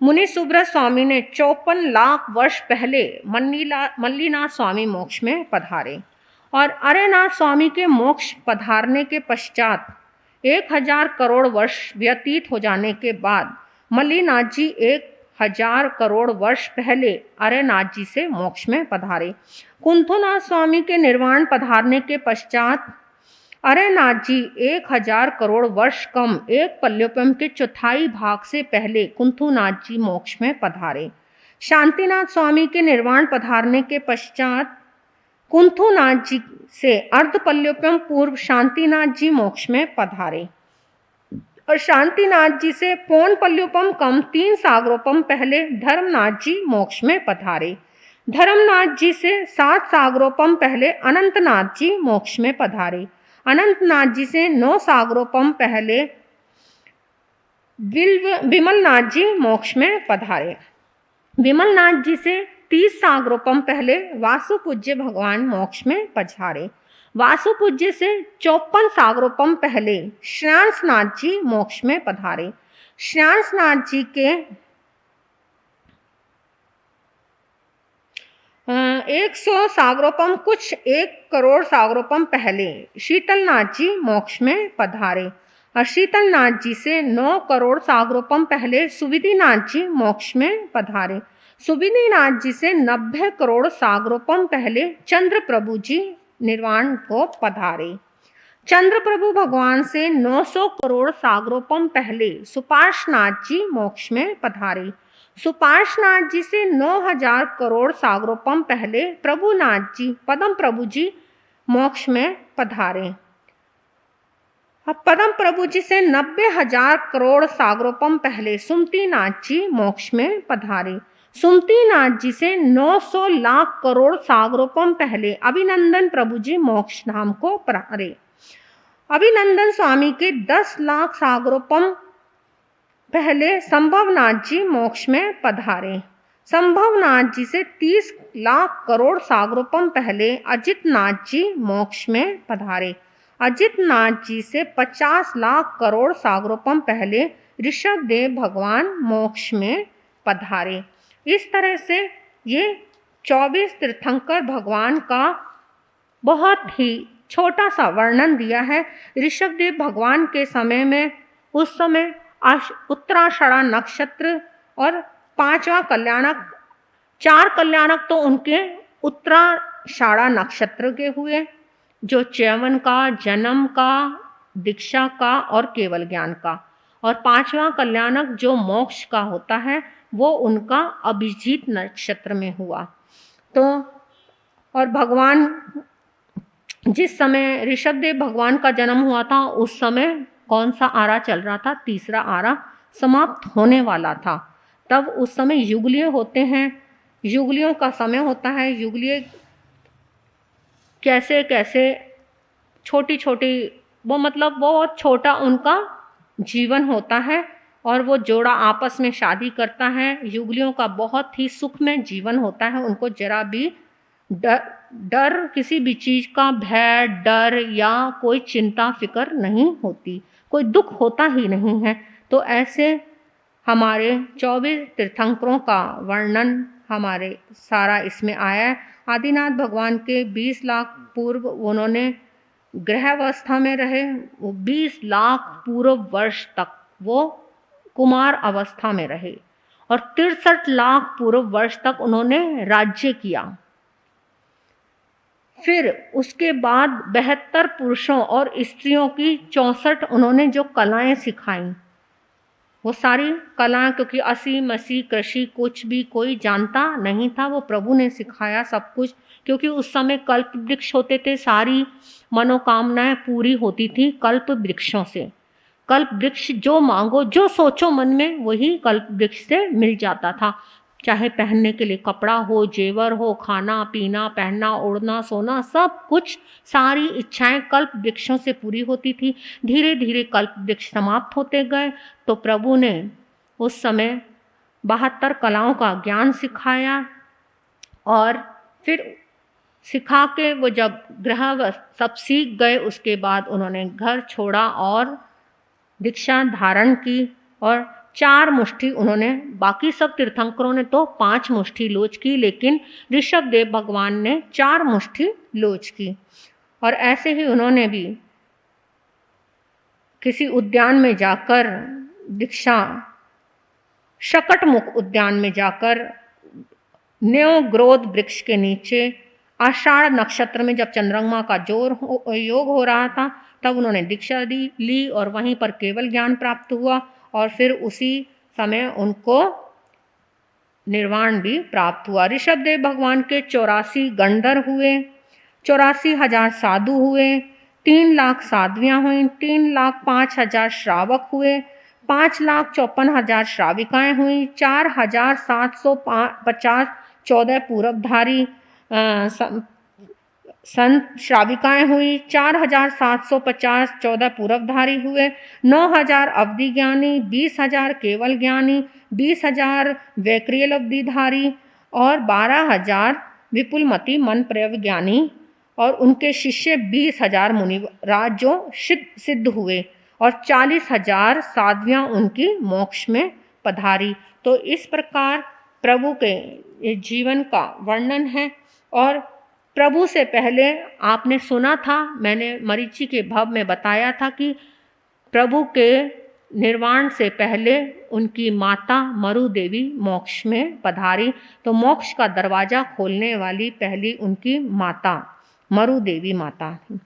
मुनि सुब्रत स्वामी ने 54 लाख वर्ष पहले मल्लीनाथ स्वामी मोक्ष में पधारे। और अरेनाथ स्वामी के मोक्ष पधारने के पश्चात 1000 करोड़ वर्ष व्यतीत हो जाने के बाद मल्लीनाथ जी 1000 करोड़ वर्ष पहले अरेनाथ जी से मोक्ष में पधारे। कुंथुनाथ स्वामी के निर्वाण पधारने के पश्चात अरेनाथ जी 1000 करोड़ वर्ष कम 1 पल्योपम के चौथाई भाग से पहले कुंथुनाथ जी मोक्ष में पधारे। शांतिनाथ स्वामी के निर्वाण पधारने के पश्चात कुंथुनाथ जी से अर्ध पल्योपम पूर्व शांतिनाथ जी मोक्ष में पधारे। और शांतिनाथ जी से पौन पल्योपम कम 3 सागरोपम पहले धर्मनाथ जी मोक्ष में पधारे। धर्मनाथ जी से 7 सागरोपम पहले अनंतनाथ जी मोक्ष में पधारे। अनंतनाथ जी से 9 सागरोपम पहले विमलनाथ जी मोक्ष में पधारे। विमलनाथ जी से 30 सागरोपम पहले वासुपूज्य भगवान मोक्ष में पधारे। वासुपूज्य से 54 सागरोपम पहले श्रेयांसनाथ जी मोक्ष में पधारे। श्रेयांसनाथ जी के 100 सागरोपम कुछ 1 करोड़ सागरोपम पहले शीतलनाथ जी मोक्ष में पधारे। और शीतलनाथ जी से 9 करोड़ सागरोपम पहले सुविधिनाथ जी मोक्ष में पधारे। सुविधिनाथ जी से 90 करोड़ सागरोपम पहले चंद्र प्रभु जी निर्वाण को पधारे। चंद्र प्रभु भगवान से 900 करोड़ सागरोपम पहले सुपार्श्वनाथ जी मोक्ष में पधारे। सुपार्श्वनाथ जी से 9000 करोड़ सागरोपम पहले प्रभुनाथ जी, पदम प्रभु जी मोक्ष में पधारे। अब पदम प्रभु जी से 90,000 करोड़ सागरोपम पहले सुमतिनाथ जी मोक्ष में पधारे। सुमतिनाथ जी से 900 लाख करोड़ सागरोपम पहले अभिनंदन प्रभु जी मोक्ष धाम को पधारे। अभिनंदन स्वामी के 10 लाख सागरोपम पहले संभवनाथ जी मोक्ष में पधारे। संभवनाथ जी से 30 लाख करोड़ सागरोपम पहले अजितनाथ जी मोक्ष में पधारे। अजितनाथ जी से 50 लाख करोड़ सागरोपम पहले ऋषभदेव भगवान मोक्ष में पधारे। इस तरह से ये 24 तीर्थंकर भगवान का बहुत ही छोटा सा वर्णन दिया है। ऋषभदेव भगवान के समय में, उस समय उत्तराषाढ़ा नक्षत्र और 5वां कल्याणक, 4 कल्याणक तो उनके उत्तराषाढ़ा नक्षत्र के हुए, जो च्यवन का, जन्म का, दीक्षा का और केवल ज्ञान का। और 5वां कल्याणक जो मोक्ष का होता है वो उनका अभिजीत नक्षत्र में हुआ। तो और भगवान जिस समय ऋषभदेव भगवान का जन्म हुआ था उस समय कौन सा आरा चल रहा था? 3रा आरा समाप्त होने वाला था। तब उस समय युगलिय होते हैं, युगलियों का समय होता है। युगलिय कैसे कैसे छोटी छोटी, वो मतलब बहुत छोटा उनका जीवन होता है और वो जोड़ा आपस में शादी करता है। युगलियों का बहुत ही सुखमय जीवन होता है। उनको जरा भी डर किसी भी चीज़ का भय, डर या कोई चिंता फिक्र नहीं होती, कोई दुख होता ही नहीं है। तो ऐसे हमारे 24 तीर्थंकरों का वर्णन हमारे सारा इसमें आया है। आदिनाथ भगवान के 20 लाख पूर्व उन्होंने गृहावस्था में रहे, वो 20 लाख पूर्व वर्ष तक वो कुमार अवस्था में रहे और 63 लाख पूर्व वर्ष तक उन्होंने राज्य किया। फिर उसके बाद 72 पुरुषों और स्त्रियों की 64 उन्होंने जो कलाएं सिखाई, वो सारी कलाएं, क्योंकि असी मसी कृषि कुछ भी कोई जानता नहीं था, वो प्रभु ने सिखाया सब कुछ। क्योंकि उस समय कल्प वृक्ष होते थे, सारी मनोकामनाएं पूरी होती थी कल्प वृक्षों से। कल्प वृक्ष जो मांगो, जो सोचो मन में, वही कल्प वृक्ष से मिल जाता था। चाहे पहनने के लिए कपड़ा हो, जेवर हो, खाना पीना, पहनना ओढ़ना सोना, सब कुछ, सारी इच्छाएं कल्प वृक्षों से पूरी होती थी। धीरे धीरे कल्प वृक्ष समाप्त होते गए तो प्रभु ने उस समय 72 कलाओं का ज्ञान सिखाया, और फिर सिखा के वो जब गृह सब सीख गए, उसके बाद उन्होंने घर छोड़ा और दीक्षा धारण की, और 4 मुष्टि उन्होंने, बाकी सब तीर्थंकरों ने तो 5 मुष्टि लोच की, लेकिन ऋषभ देव भगवान ने 4 मुष्टि लोच की। और ऐसे ही उन्होंने भी किसी उद्यान में जाकर दीक्षा, शकटमुख उद्यान में जाकर न्यो ग्रोध वृक्ष के नीचे आषाढ़ नक्षत्र में जब चंद्रमा का योग हो रहा था, तब उन्होंने दीक्षा ली और वहीं पर केवल ज्ञान प्राप्त हुआ, और फिर उसी समय उनको निर्वाण भी प्राप्त हुआ। ऋषभदेव भगवान के 84 गंधर हुए, 84,000 साधु हुए, 3 लाख साध्वियाँ हुई, 3,05,000 श्रावक हुए, 5,54,000 श्राविकाएँ हुई, 4,750 14 पूरबधारी संत श्राविकाएँ हुई, 4,750 14 पूरबधारी हुए, 9,000 अवधि ज्ञानी, 20,000 केवल ज्ञानी, 20,000 वैक्रियल अवधिधारी और 12,000 विपुलमती मन प्रयोग ज्ञानी, और उनके शिष्य 20,000 मुनिराज जो सिद्ध हुए, और 40,000 साध्वियाँ उनकी मोक्ष में पधारी। तो इस प्रकार प्रभु के जीवन का वर्णन है। और प्रभु से पहले आपने सुना था, मैंने मरीचि के भव में बताया था कि प्रभु के निर्वाण से पहले उनकी माता मरु देवी मोक्ष में पधारी। तो मोक्ष का दरवाजा खोलने वाली पहली उनकी माता मरु देवी माता थी।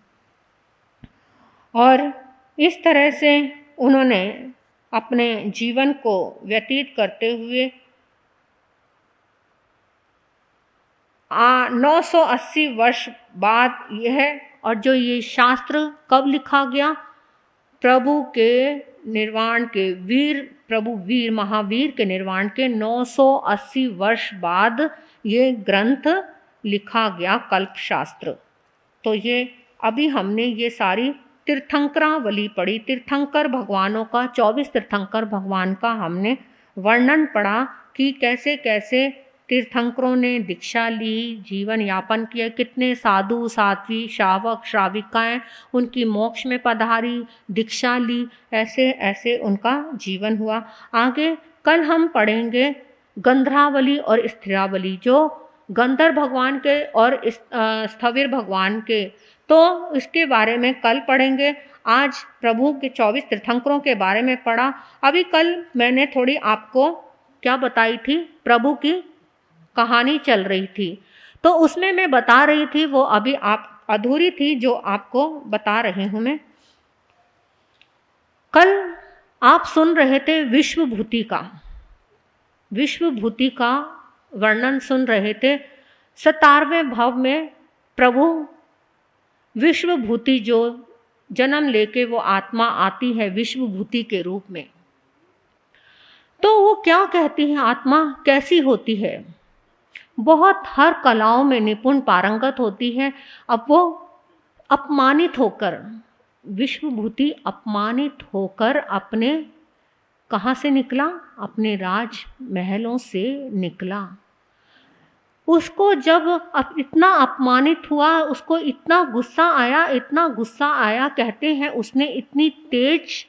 और इस तरह से उन्होंने अपने जीवन को व्यतीत करते हुए 980 वर्ष बाद यह, और जो ये शास्त्र कब लिखा गया, प्रभु के निर्वाण के प्रभु वीर महावीर के निर्वाण के 980 वर्ष बाद ये ग्रंथ लिखा गया, कल्प शास्त्र। तो ये अभी हमने ये सारी तीर्थंकरावली पढ़ी, तीर्थंकर भगवानों का, 24 तीर्थंकर भगवान का हमने वर्णन पढ़ा कि कैसे कैसे तीर्थंकरों ने दीक्षा ली, जीवन यापन किया, कितने साधु साध्वी श्रावक श्राविकाएं उनकी मोक्ष में पधारी, दीक्षा ली, ऐसे ऐसे उनका जीवन हुआ। आगे कल हम पढ़ेंगे गंधरावली और स्थिरावली, जो गंधर भगवान के और स्थविर भगवान के, तो इसके बारे में कल पढ़ेंगे। आज प्रभु के 24 तीर्थंकरों के बारे में पढ़ा। अभी कल मैंने थोड़ी आपको क्या बताई थी, प्रभु की कहानी चल रही थी, तो उसमें मैं बता रही थी, वो अभी आप अधूरी थी जो आपको बता रही हूं मैं। कल आप सुन रहे थे विश्वभूति का वर्णन सुन रहे थे। 17वें भाव में प्रभु विश्वभूति जो जन्म लेके वो आत्मा आती है विश्वभूति के रूप में, तो वो क्या कहती है, आत्मा कैसी होती है, बहुत हर कलाओं में निपुण पारंगत होती है। अब वो अपमानित होकर, विश्वभूति अपमानित होकर अपने कहाँ से निकला, अपने राज महलों से निकला। उसको जब इतना अपमानित हुआ, उसको इतना गुस्सा आया, कहते हैं उसने इतनी तेज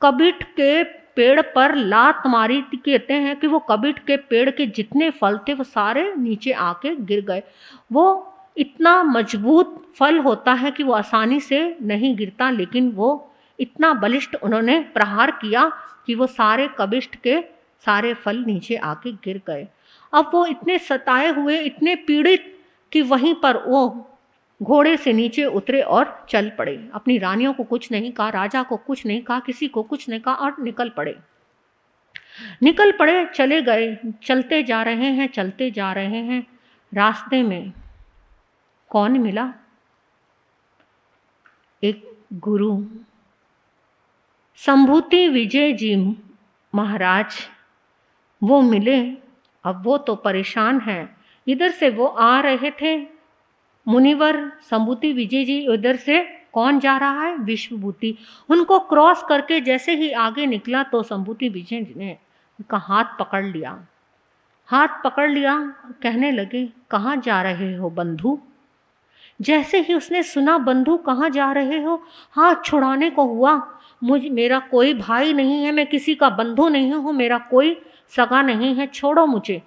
कबिठ के पेड़ पर लात मारी, कहते हैं कि वो कबिठ के पेड़ के जितने फल थे वो सारे नीचे आके गिर गए। वो इतना मजबूत फल होता है कि वो आसानी से नहीं गिरता, लेकिन वो इतना बलिष्ठ उन्होंने प्रहार किया कि वो सारे कबिष्ट के सारे फल नीचे आके गिर गए। अब वो इतने सताए हुए, इतने पीड़ित कि वहीं पर वो घोड़े से नीचे उतरे और चल पड़े। अपनी रानियों को कुछ नहीं कहा, राजा को कुछ नहीं कहा, किसी को कुछ नहीं कहा और निकल पड़े, चले गए। चलते जा रहे हैं। रास्ते में कौन मिला? एक गुरु, संभूति विजय जी महाराज, वो मिले। अब वो तो परेशान हैं। इधर से वो आ रहे थे मुनिवर संभूति विजय जी, उधर से कौन जा रहा है? विश्वभूति। उनको क्रॉस करके जैसे ही आगे निकला तो संभूति विजय जी ने उनका हाथ पकड़ लिया। कहने लगे, कहाँ जा रहे हो बंधु? जैसे ही उसने सुना बंधु कहाँ जा रहे हो, हाथ छुड़ाने को हुआ। मेरा कोई भाई नहीं है, मैं किसी का बंधु नहीं हूँ, मेरा कोई सगा नहीं है, छोड़ो मुझे।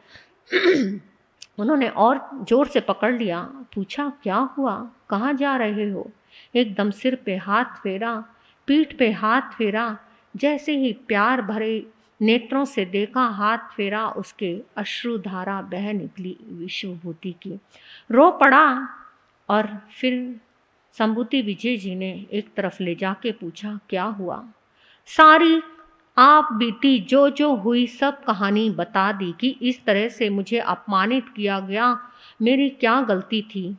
उन्होंने और जोर से पकड़ लिया। पूछा, क्या हुआ, कहाँ जा रहे हो? एकदम सिर पे हाथ फेरा, पीठ पे हाथ फेरा। जैसे ही प्यार भरे नेत्रों से देखा, हाथ फेरा, उसके अश्रुधारा बह निकली विश्वभूति की। रो पड़ा। और फिर संभूति विजय जी ने एक तरफ ले जाके पूछा, क्या हुआ? सारी आप बीती जो हुई सब कहानी बता दी कि इस तरह से मुझे अपमानित किया गया, मेरी क्या गलती थी?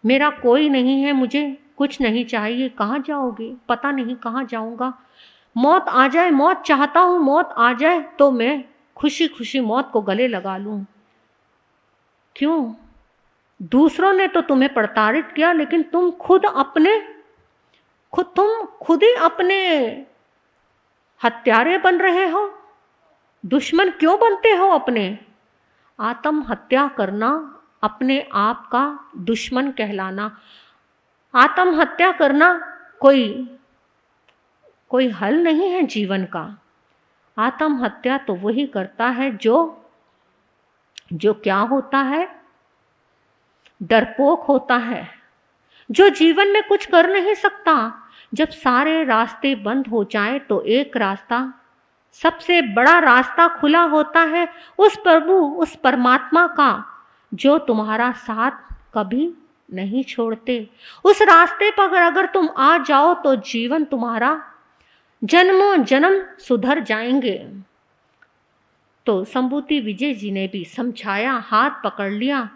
मेरा कोई नहीं है, मुझे कुछ नहीं चाहिए। कहाँ जाओगे? पता नहीं कहाँ जाऊँगा। मौत आ जाए, मौत चाहता हूँ, मौत आ जाए तो मैं खुशी खुशी मौत को गले लगा लूँ। क्यों? दूसरों ने तो तुम्हें प्रताड़ित किया, लेकिन तुम खुद ही अपने हत्यारे बन रहे हो। दुश्मन क्यों बनते हो अपने? आत्महत्या करना अपने आप का दुश्मन कहलाना। आत्महत्या करना कोई हल नहीं है जीवन का। आत्महत्या तो वही करता है जो क्या होता है? डरपोक होता है, जो जीवन में कुछ कर नहीं सकता। जब सारे रास्ते बंद हो जाएं तो एक रास्ता, सबसे बड़ा रास्ता खुला होता है, उस प्रभु, उस परमात्मा का, जो तुम्हारा साथ कभी नहीं छोड़ते। उस रास्ते पर अगर तुम आ जाओ तो जीवन तुम्हारा जन्मों जन्म सुधर जाएंगे। तो संभूति विजय जी ने भी समझाया, हाथ पकड़ लिया।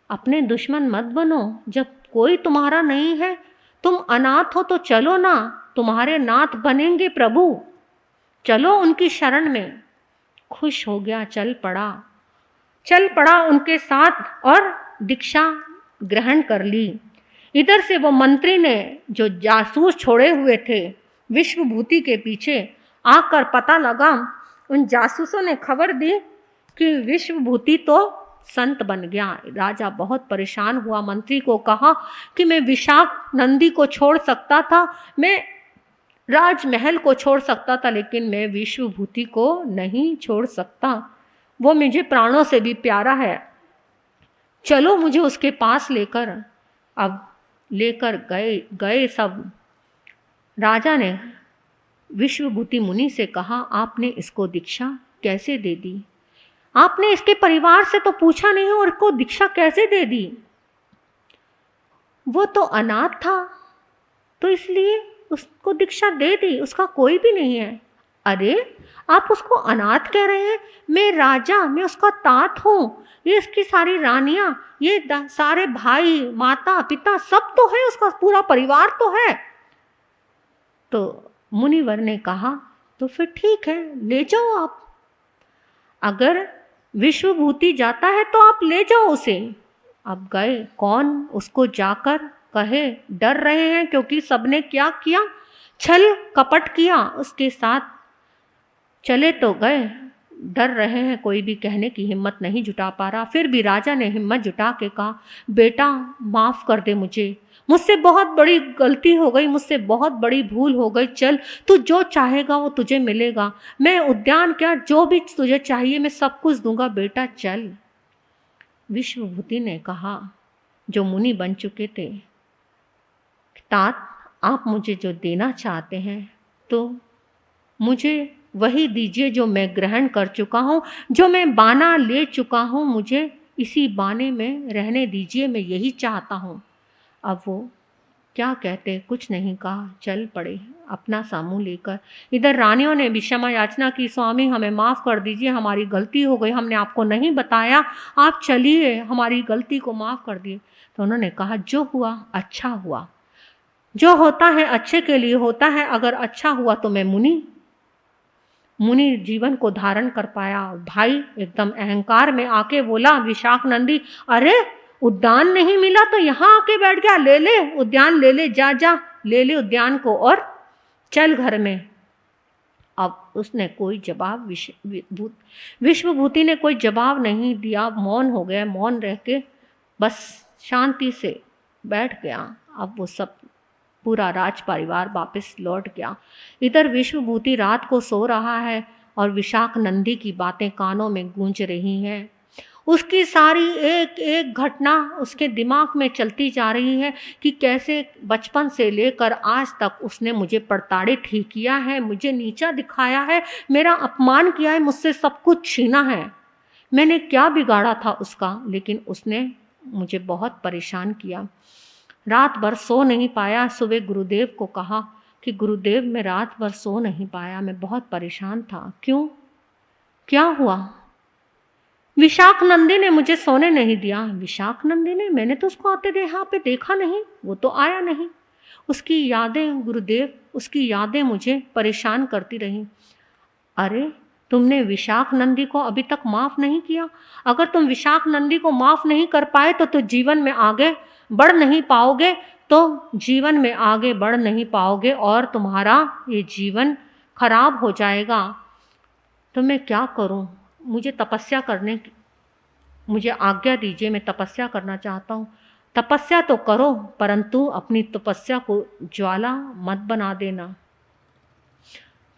अपने दुश्मन मत बनो। जब कोई तुम्हारा नहीं है, तुम अनाथ हो तो चलो ना, तुम्हारे नाथ बनेंगे प्रभु, चलो उनकी शरण में। खुश हो गया, चल पड़ा उनके साथ और दीक्षा ग्रहण कर ली। इधर से वो मंत्री ने जो जासूस छोड़े हुए थे विश्वभूति के पीछे, आकर पता लगा, उन जासूसों ने खबर दी कि विश्वभूति तो संत बन गया। राजा बहुत परेशान हुआ, मंत्री को कहा कि मैं विशाख नंदी को छोड़ सकता था, मैं राजमहल को छोड़ सकता था, लेकिन मैं विश्वभूति को नहीं छोड़ सकता। वो मुझे प्राणों से भी प्यारा है, चलो मुझे उसके पास लेकर। अब लेकर गए सब। राजा ने विश्वभूति मुनि से कहा, आपने इसको दीक्षा कैसे दे दी? आपने इसके परिवार से तो पूछा नहीं और इसको दीक्षा कैसे दे दी? वो तो अनाथ था तो इसलिए उसको दीक्षा दे दी, उसका कोई भी नहीं है। अरे आप उसको अनाथ कह रहे हैं? मैं राजा, मैं उसका तात हूँ, ये इसकी सारी रानियां, ये सारे भाई, माता पिता सब तो है, उसका पूरा परिवार तो है। तो मुनिवर ने कहा, तो फिर ठीक है, ले जाओ आप। अगर विश्वभूति जाता है तो आप ले जाओ उसे। अब गए, कौन उसको जाकर कहे? डर रहे हैं क्योंकि सबने क्या किया, छल कपट किया उसके साथ। चले तो गए, डर रहे हैं, कोई भी कहने की हिम्मत नहीं जुटा पा रहा। फिर भी राजा ने हिम्मत जुटा के कहा, बेटा माफ़ कर दे मुझसे बहुत बड़ी गलती हो गई, मुझसे बहुत बड़ी भूल हो गई। चल, तू जो चाहेगा वो तुझे मिलेगा, मैं उद्यान क्या, जो भी तुझे चाहिए मैं सब कुछ दूंगा, बेटा चल। विश्वभूति ने कहा, जो मुनि बन चुके थे, तात आप मुझे जो देना चाहते हैं तो मुझे वही दीजिए जो मैं ग्रहण कर चुका हूँ, जो मैं बाना ले चुका हूँ, मुझे इसी बाने में रहने दीजिए, मैं यही चाहता हूँ। अब वो क्या कहते, कुछ नहीं कहा, चल पड़े अपना सामू लेकर। इधर रानियों ने भी क्षमा याचना की, स्वामी हमें माफ़ कर दीजिए, हमारी गलती हो गई, हमने आपको नहीं बताया, आप चलिए, हमारी गलती को माफ़ कर दिए। तो उन्होंने कहा जो हुआ अच्छा हुआ, जो होता है अच्छे के लिए होता है, अगर अच्छा हुआ तो मैं मुनि जीवन को धारण कर पाया। भाई एकदम अहंकार में आके बोला विशाख नंदी, अरे उद्यान नहीं मिला तो यहाँ आके बैठ गया, ले ले उद्यान, ले ले, जा जा ले ले उद्यान को और चल घर में। अब उसने कोई जवाब, विश्वभूति ने कोई जवाब नहीं दिया, मौन हो गया, मौन रह के बस शांति से बैठ गया। अब वो सब पूरा राज परिवार वापस लौट गया। इधर विश्वभूति रात को सो रहा है और विशाख नंदी की बातें कानों में गूंज रही हैं। उसकी सारी एक एक घटना उसके दिमाग में चलती जा रही है कि कैसे बचपन से लेकर आज तक उसने मुझे प्रताड़ित ही किया है, मुझे नीचा दिखाया है, मेरा अपमान किया है, मुझसे सब कुछ छीना है। मैंने क्या बिगाड़ा था उसका, लेकिन उसने मुझे बहुत परेशान किया। रात भर सो नहीं पाया। सुबह गुरुदेव को कहा कि गुरुदेव मैं रात भर सो नहीं पाया, मैं बहुत परेशान था। क्यों, क्या हुआ? विशाख नंदी ने मुझे सोने नहीं दिया। विशाख नंदी ने? मैंने तो उसको आते यहाँ पे देखा नहीं, वो तो आया नहीं। उसकी यादें गुरुदेव, उसकी यादें मुझे परेशान करती रहीं। अरे तुमने विशाख नंदी को अभी तक माफ़ नहीं किया? अगर तुम विशाख नंदी को माफ़ नहीं कर पाए तो जीवन में आगे बढ़ नहीं पाओगे, तो जीवन में आगे बढ़ नहीं पाओगे और तुम्हारा ये जीवन खराब हो जाएगा। तो मैं क्या करूं? मुझे तपस्या करने की, मुझे आज्ञा दीजिए, मैं तपस्या करना चाहता हूँ। तपस्या तो करो, परंतु अपनी तपस्या को ज्वाला मत बना देना।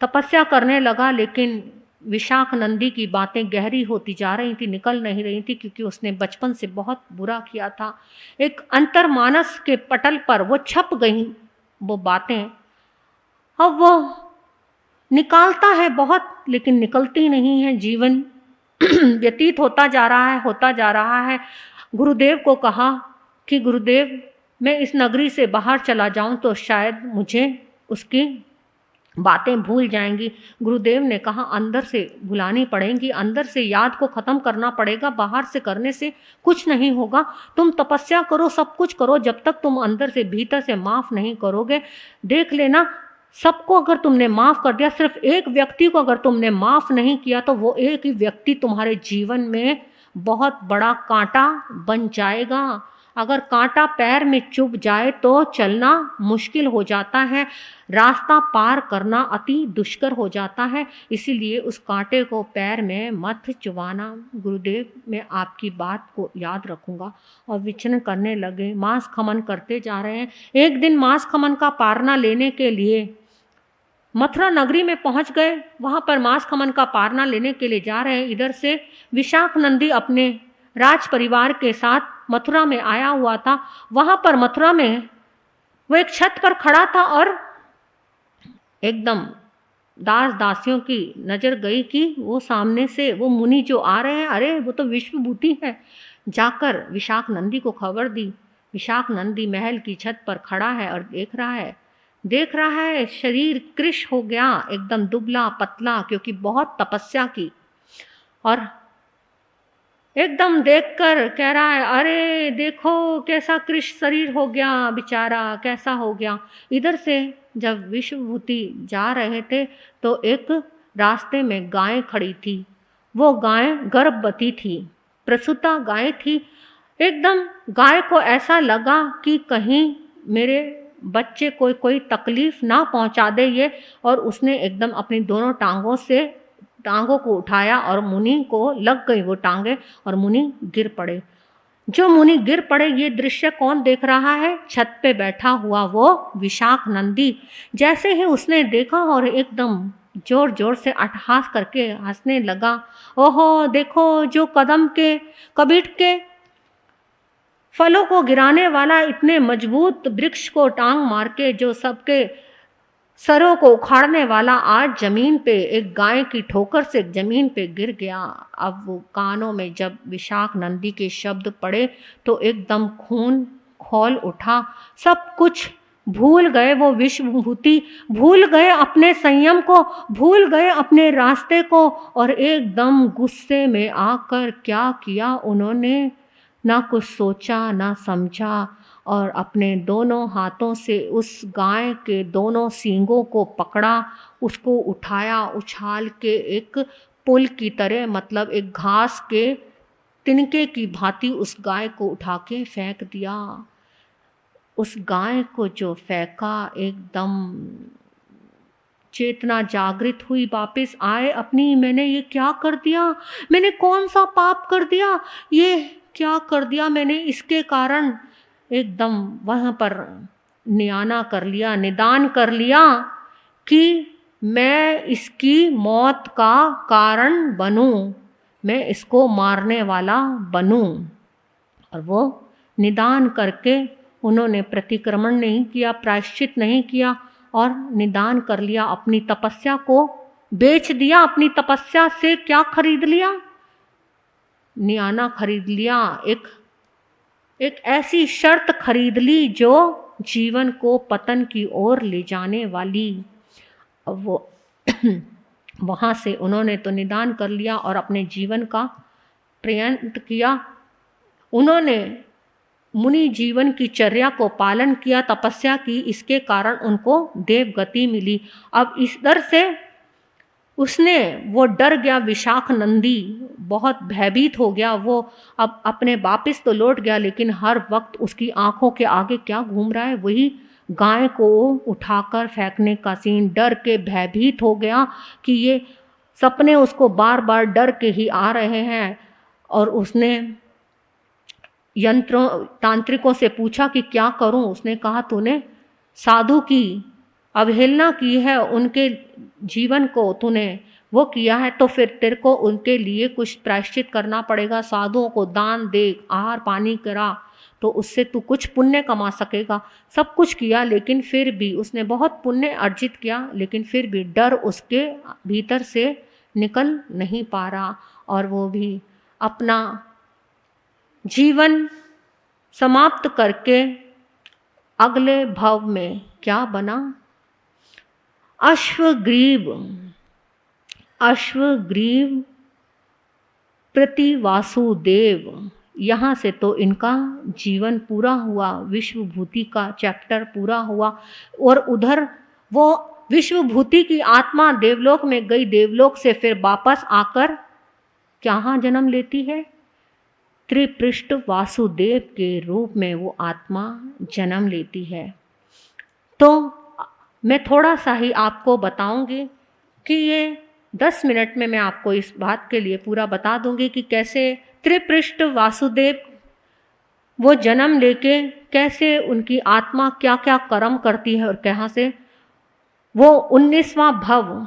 तपस्या करने लगा, लेकिन विशाख नंदी की बातें गहरी होती जा रही थी, निकल नहीं रही थी, क्योंकि उसने बचपन से बहुत बुरा किया था। एक अंतर्मानस के पटल पर वो छप गई वो बातें। अब वो निकालता है बहुत, लेकिन निकलती नहीं है। जीवन व्यतीत होता जा रहा है। गुरुदेव को कहा कि गुरुदेव मैं इस नगरी से बाहर चला जाऊं तो शायद मुझे उसकी बातें भूल जाएंगी। गुरुदेव ने कहा अंदर से भुलानी पड़ेंगी, अंदर से याद को ख़त्म करना पड़ेगा, बाहर से करने से कुछ नहीं होगा। तुम तपस्या करो, सब कुछ करो, जब तक तुम अंदर से भीतर से माफ़ नहीं करोगे। देख लेना, सबको अगर तुमने माफ़ कर दिया, सिर्फ एक व्यक्ति को अगर तुमने माफ़ नहीं किया, तो वो एक ही व्यक्ति तुम्हारे जीवन में बहुत बड़ा कांटा बन जाएगा। अगर कांटा पैर में चुभ जाए तो चलना मुश्किल हो जाता है, रास्ता पार करना अति दुष्कर हो जाता है। इसीलिए उस कांटे को पैर में मत चुभाना। गुरुदेव मैं आपकी बात को याद रखूंगा। और विचरण करने लगे, मांस खमन करते जा रहे हैं। एक दिन मांस खमन का पारना लेने के लिए मथुरा नगरी में पहुंच गए। वहां पर मांस खमन का पारना लेने के लिए जा रहे हैं। इधर से विशाख नंदी अपने राज परिवार के साथ मथुरा में आया हुआ था। वहां पर मथुरा में वो एक छत पर खड़ा था और एकदम दास दासियों की नज़र गई कि वो सामने से वो मुनि जो आ रहे हैं, अरे वो तो विश्वभूति है। जाकर विशाख नंदी को खबर दी। विशाख नंदी महल की छत पर खड़ा है और देख रहा है शरीर कृश हो गया, एकदम दुबला पतला, क्योंकि बहुत तपस्या की। और एकदम देखकर कह रहा है, अरे देखो कैसा कृश शरीर हो गया, बेचारा कैसा हो गया। इधर से जब विश्वभूति जा रहे थे तो एक रास्ते में गाय खड़ी थी। वो गाय गर्भवती थी, प्रसूता गाय थी। एकदम गाय को ऐसा लगा कि कहीं मेरे बच्चे को कोई तकलीफ ना पहुंचा दे ये, और उसने एकदम अपनी दोनों टांगों को उठाया और मुनि को लग गई वो टांगे और मुनि गिर पड़े। जो मुनि गिर पड़े ये दृश्य कौन देख रहा है? छत पे बैठा हुआ वो विशाख नंदी। जैसे ही उसने देखा और एकदम जोर जोर से अट्टहास करके हंसने लगा। ओहो देखो, जो कबीट के फलों को गिराने वाला इतने मजबूत वृक्ष को टांग मार के जो सबके सरों को उखाड़ने वाला आज जमीन पे एक गाय की ठोकर से जमीन पे गिर गया। अब वो कानों में जब विशाख नंदी के शब्द पड़े तो एकदम खौल उठा। सब कुछ भूल गए, वो विश्वभूति भूल गए अपने संयम को, भूल गए अपने रास्ते को, और एकदम गुस्से में आकर क्या किया उन्होंने, ना कुछ सोचा ना समझा, और अपने दोनों हाथों से उस गाय के दोनों सींगों को पकड़ा, उसको उठाया, उछाल के एक पुल की तरह, मतलब एक घास के तिनके की भांति उस गाय को उठा के फेंक दिया। उस गाय को जो फेंका, एकदम चेतना जागृत हुई, वापस आए अपनी, मैंने ये क्या कर दिया, मैंने कौन सा पाप कर दिया, ये क्या कर दिया मैंने, इसके कारण एकदम वहाँ पर नियाना कर लिया, निदान कर लिया कि मैं इसकी मौत का कारण बनूं, मैं इसको मारने वाला बनूं। और वो निदान करके उन्होंने प्रतिक्रमण नहीं किया, प्रायश्चित नहीं किया, और निदान कर लिया, अपनी तपस्या को बेच दिया। अपनी तपस्या से क्या खरीद लिया, नियाना खरीद लिया, एक ऐसी शर्त खरीद ली जो जीवन को पतन की ओर ले जाने वाली। वो वहाँ से उन्होंने तो निदान कर लिया और अपने जीवन का प्रयत्न किया। उन्होंने मुनि जीवन की चर्या को पालन किया, तपस्या की, इसके कारण उनको देव गति मिली। अब इस दर से वो डर गया, विशाख नंदी बहुत भयभीत हो गया। वो अब अपने वापिस तो लौट गया, लेकिन हर वक्त उसकी आंखों के आगे क्या घूम रहा है, वही गाय को उठाकर फेंकने का सीन। डर के भयभीत हो गया कि ये सपने उसको बार बार डर के ही आ रहे हैं। और उसने यंत्रों तांत्रिकों से पूछा कि क्या करूं। उसने कहा, तूने साधु की अवहेलना की है, उनके जीवन को तूने वो किया है, तो फिर तेरे को उनके लिए कुछ प्रायश्चित करना पड़ेगा। साधुओं को दान दे, आहार पानी करा, तो उससे तू कुछ पुण्य कमा सकेगा। सब कुछ किया, लेकिन फिर भी उसने बहुत पुण्य अर्जित किया, लेकिन फिर भी डर उसके भीतर से निकल नहीं पा रहा। और वो भी अपना जीवन समाप्त करके अगले भव में क्या बना, अश्वग्रीव प्रति वासुदेव। यहाँ से तो इनका जीवन पूरा हुआ, विश्वभूति का चैप्टर पूरा हुआ। और उधर वो विश्वभूति की आत्मा देवलोक में गई, देवलोक से फिर वापस आकर कहाँ जन्म लेती है, त्रिपृष्ठ वासुदेव के रूप में वो आत्मा जन्म लेती है। तो मैं थोड़ा सा ही आपको बताऊंगी कि ये 10 मिनट में मैं आपको इस बात के लिए पूरा बता दूंगी कि कैसे त्रिपृष्ठ वासुदेव वो जन्म लेके कैसे उनकी आत्मा क्या क्या कर्म करती है, और कहाँ से वो 19वां भव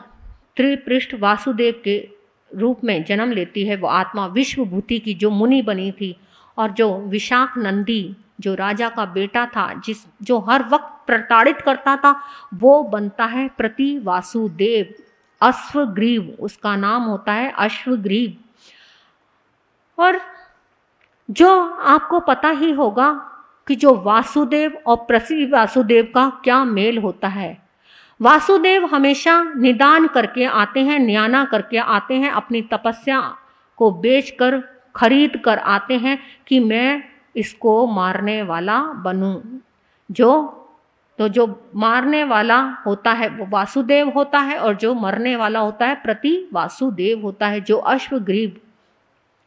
त्रिपृष्ठ वासुदेव के रूप में जन्म लेती है। वो आत्मा विश्वभूति की जो मुनि बनी थी, और जो विशाख नंदी जो राजा का बेटा था, जो हर वक्त प्रताड़ित करता था, वो बनता है प्रति वासुदेव। अश्वग्रीव उसका नाम होता है, अश्वग्रीव। और जो आपको पता ही होगा कि जो वासुदेव और प्रति वासुदेव का क्या मेल होता है। वासुदेव हमेशा निदान करके आते हैं, न्याना करके आते हैं, अपनी तपस्या को बेचकर खरीद कर आते हैं कि मैं इसको मारने वाला बनूं। जो मारने वाला होता है वो वासुदेव होता है, और जो मरने वाला होता है प्रति वासुदेव होता है। जो अश्वग्रीव